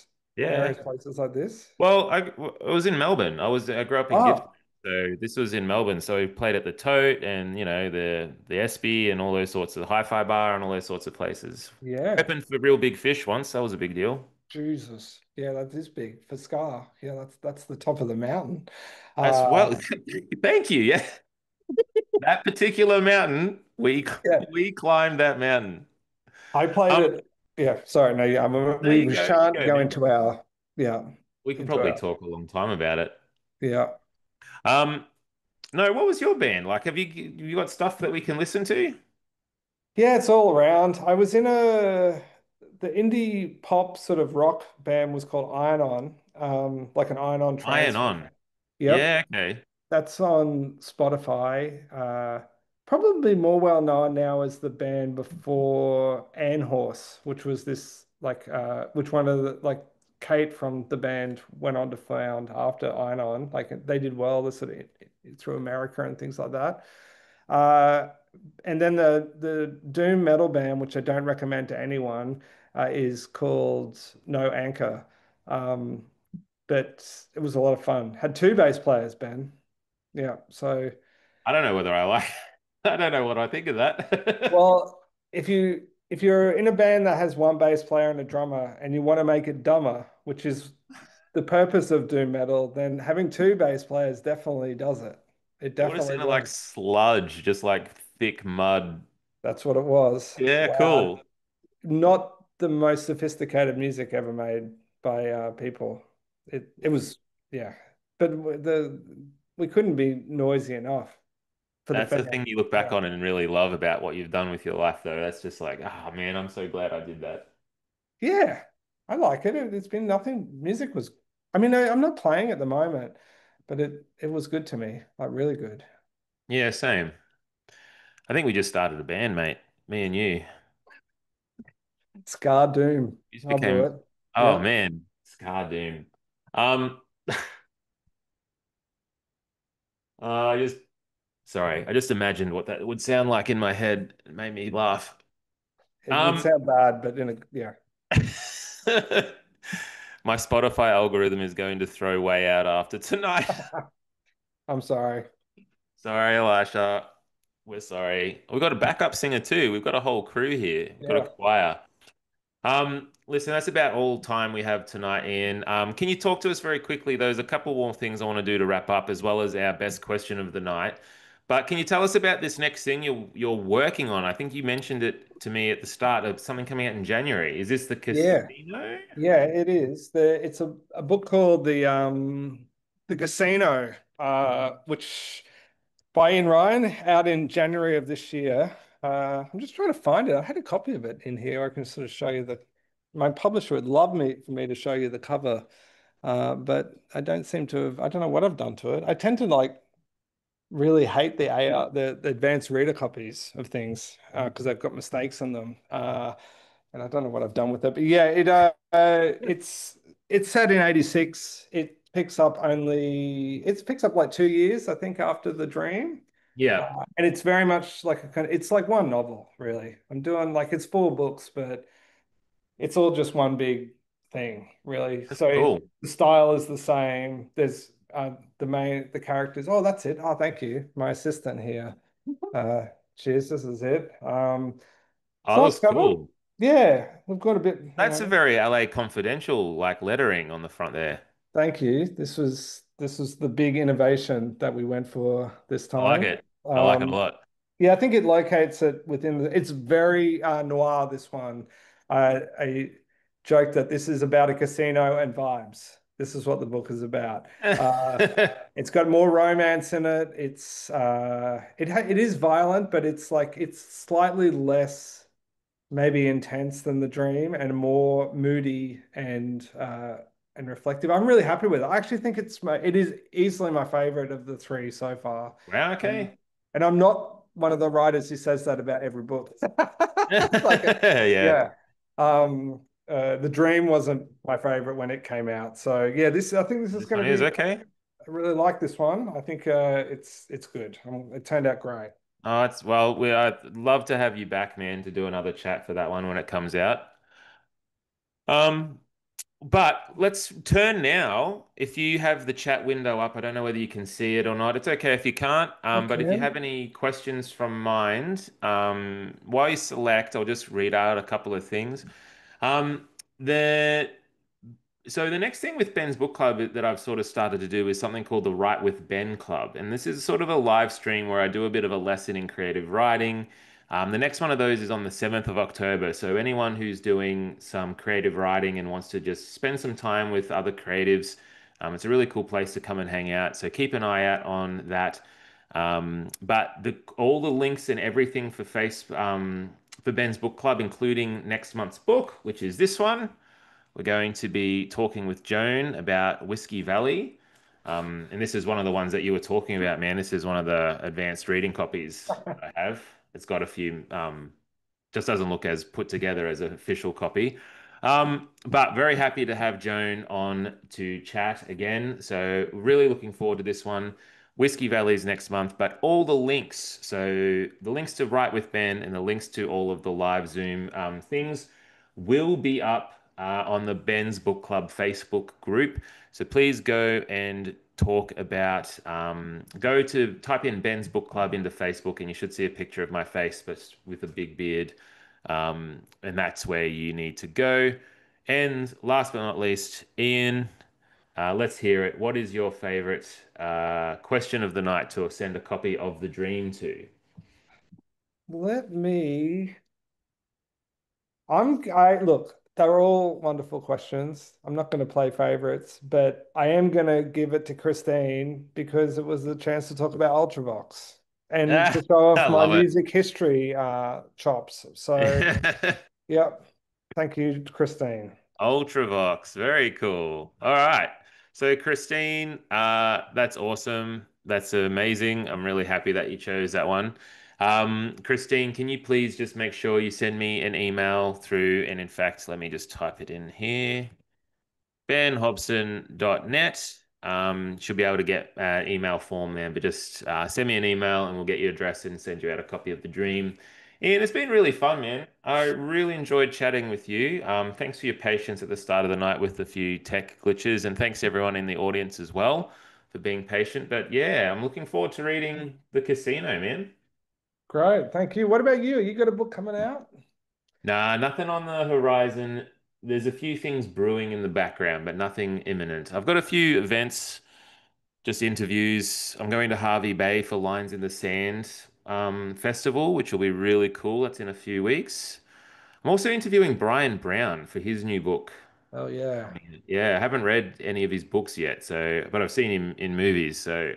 various Yeah. places like this? Well, I was in Melbourne. I grew up in Gippsland. Oh, So this was in Melbourne. So we played at the Tote and, the SB and all those sorts of the Hi-Fi Bar and all those sorts of places. yeah. Opened for Real Big Fish once. That was a big deal. Jesus. Yeah, that is big for Scar. Yeah, that's the top of the mountain. As well. Uh Thank you. Yeah. That particular mountain, we yeah. we climbed that mountain. I played Um, it. Yeah, sorry, no, yeah. there We you go. You shan't go, go man. into our yeah, We could into probably our talk a long time about it. yeah. Um, no, what was your band like? Have you got stuff that we can listen to? Yeah, it's all around. I was in the indie pop sort of rock band was called Iron On, like an Iron On Iron transfer. On. Yep. Yeah, okay. That's on Spotify. Probably more well known now as the band before Horse, which was this like which one of the like Kate from the band went on to found after Iron On. Like they did well, the sort of through America and things like that. Uh, and then the doom metal band, which I don't recommend to anyone, is called No Anchor. Um, but it was a lot of fun. Had two bass players, Ben. Yeah. So, I don't know whether I like. I don't know what I think of that. well, if you're in a band that has one bass player and a drummer, and you want to make it dumber, which is the purpose of doom metal, then having two bass players definitely does it. It It would have definitely sounded like does. sludge, just like thick mud. That's what it was. Yeah, Wow. cool. Not the most sophisticated music ever made by people. It was yeah, but we couldn't be noisy enough for the That's the fans. thing you look back Yeah, on and really love about what you've done with your life, though. That's just like, oh man, I'm so glad I did that. yeah, I like it. It's been nothing. Music was. I mean, I'm not playing at the moment, but it was good to me, like really good. Yeah, same. I think we just started a band, mate. Me and you. Scar Doom. We just I'll do became, it. oh Yeah, man, Scar Doom. Um, I just, sorry, I just imagined what that would sound like in my head. It made me laugh. it would Um, sound bad, but in a yeah. my Spotify algorithm is going to throw way out after tonight. I'm sorry. Sorry, Elisha. We're sorry. We've got a backup singer too. We've got a whole crew here. We've got a Yeah. choir. Listen, that's about all time we have tonight, Ian. Can you talk to us very quickly? There's a couple more things I want to do to wrap up, as well as our best question of the night. But can you tell us about this next thing you're working on? I think you mentioned it to me at the start of something coming out in January. Is this the Yeah, casino? yeah, it is. It's a book called the Casino, which by Ian Ryan, out in January of this year. I'm just trying to find it. I had a copy of it in here. I can sort of show you the. My publisher would love me for me to show you the cover, but I don't seem to have. I don't know what I've done to it. I tend to like really hate the AR, the advanced reader copies of things because they've got mistakes in them. And I don't know what I've done with it, but yeah, it's set in 86. It picks up like 2 years, I think, after the dream. Yeah, And it's very much like it's like one novel, really. I'm doing like it's 4 books, but it's all just one big thing, really. that's So cool. the style is the same. There's the characters. Oh, that's it. Oh, thank you. My assistant here. Uh, cheers. This is it. It's Oh, nice that's cover. cool. Yeah, we've got a bit, That's a very LA confidential like lettering on the front there. thank you. This was the big innovation that we went for this I like time. it. I like it a Um, lot. yeah, I think it locates it it's very noir, this one. I joke that this is about a casino and vibes. This is what the book is about. Uh, it's got more romance in it. It is violent, but it's slightly less maybe intense than the dream and more moody and reflective. I'm really happy with it. I actually think it is easily my favorite of the three so far. Wow, And okay. and I'm not one of the writers who says that about every book. Like Yeah. yeah. The Dream wasn't my favorite when it came out. So yeah, this I think this is This going one to is be okay. I really like this one. I think it's good. It turned out great. Oh, it's well, I'd love to have you back, man, to do another chat for that one when it comes out. Um, but let's turn now. If you have the chat window up, I don't know whether you can see it or not. It's okay if you can't. But if you Okay. have any questions from mind, while you select, I'll just read out a couple of things. Um, the So the next thing with Ben's book club that I've sort of started to do is something called the Write with Ben Club, and this is sort of a live stream where I do a bit of a lesson in creative writing. The next one of those is on the 7th of October. So anyone who's doing some creative writing and wants to just spend some time with other creatives, it's a really cool place to come and hang out. So keep an eye out on that. All the links and everything for Ben's book club, including next month's book, which is this one. We're going to be talking with Joan about Whiskey Valley. And this is one of the ones that you were talking about, man. This is one of the advanced reading copies that I have. It's got a few, just doesn't look as put together as an official copy. But very happy to have Joan on to chat again. So really looking forward to this one. Whiskey Valley's next month, but all the links, so the links to Write with Ben and the links to all of the live Zoom things will be up on the Ben's Book Club Facebook group. So please go and talk about, go to type in Ben's Book Club into Facebook and you should see a picture of my face, but with a big beard. And that's where you need to go. And last but not least, Ian, let's hear it. What is your favorite question of the night to send a copy of The Dream to? Let me I look, they're all wonderful questions. I'm not going to play favorites, but I am going to give it to Christine because it was the chance to talk about Ultravox and Ah, to show off I my love it. music history chops. So, yep. Thank you, Christine. Ultravox, very cool. All right. So Christine, that's awesome. That's amazing. I'm really happy that you chose that one. Christine, can you please just make sure you send me an email through, and in fact, let me just type it in here benhobson.net. Should be able to get an email form there, but just send me an email and we'll get your address and send you out a copy of The Dream. And it's been really fun, man. I really enjoyed chatting with you. Thanks for your patience at the start of the night with a few tech glitches, and thanks everyone in the audience as well for being patient. But yeah, I'm looking forward to reading The Casino, man. Great. Thank you. What about you? You got a book coming out? Nah, nothing on the horizon. There's a few things brewing in the background, but nothing imminent. I've got a few events, just interviews. I'm going to Harvey Bay for Lines in the Sand festival, which will be really cool. That's in a few weeks. I'm also interviewing Brian Brown for his new book. Oh yeah. Yeah, I haven't read any of his books yet, but I've seen him in movies, so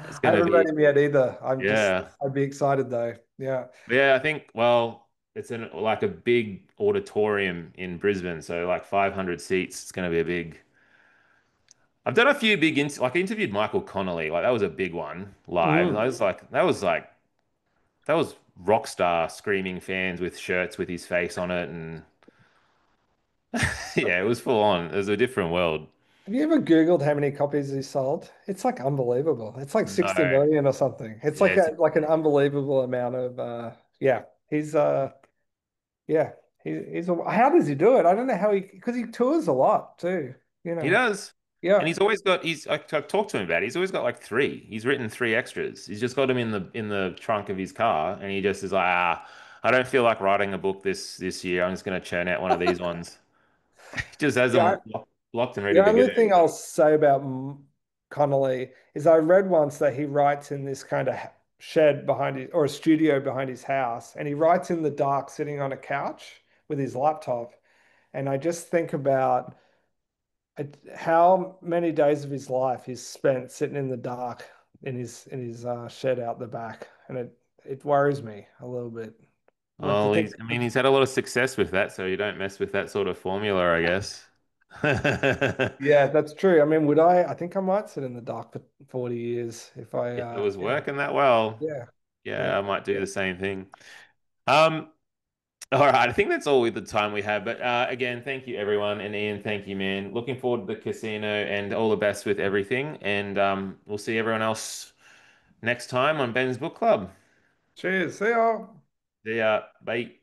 it's I gonna haven't read be him yet either. yeah. I'd be excited though. Yeah. Yeah, I think, well, it's in like a big auditorium in Brisbane, so like 500 seats. It's going to be a big. I've done a few like I interviewed Michael Connolly, like that was a big one live. Mm. I was like, that was rock star screaming fans with shirts with his face on it, and yeah, it was full on. It was a different world. Have you ever Googled how many copies he sold? It's like unbelievable. It's like 60 No, million or something. It's yeah, like it's like an unbelievable amount of yeah. He's yeah. How does he do it? I don't know how because he tours a lot too, you He know. does. And Yeah. he's always got I've talked to him about it. He's always got like three. He's written three extras. He's just got them in the trunk of his car and he just is like, I don't feel like writing a book this year. I'm just gonna churn out one of these ones. He just has them Yeah. locked and ready The to go. only thing I'll say about Connolly is I read once that he writes in this kind of shed behind his or a studio behind his house, and he writes in the dark sitting on a couch with his laptop. And I just think about how many days of his life he's spent sitting in the dark in his shed out the back, and it worries me a little bit. Like to Well, think, I mean, he's had a lot of success with that, so you don't mess with that sort of formula, I guess. yeah, that's true. I mean, would I? I think I might sit in the dark for 40 years if I, If it was yeah, working that well, yeah, yeah. yeah, I might do the same thing. Um, All right, I think that's all with the time we have. But again, thank you everyone, and Ian, thank you, man. Looking forward to the casino and all the best with everything. And we'll see everyone else next time on Ben's Book Club. Cheers. See ya. See ya. Bye.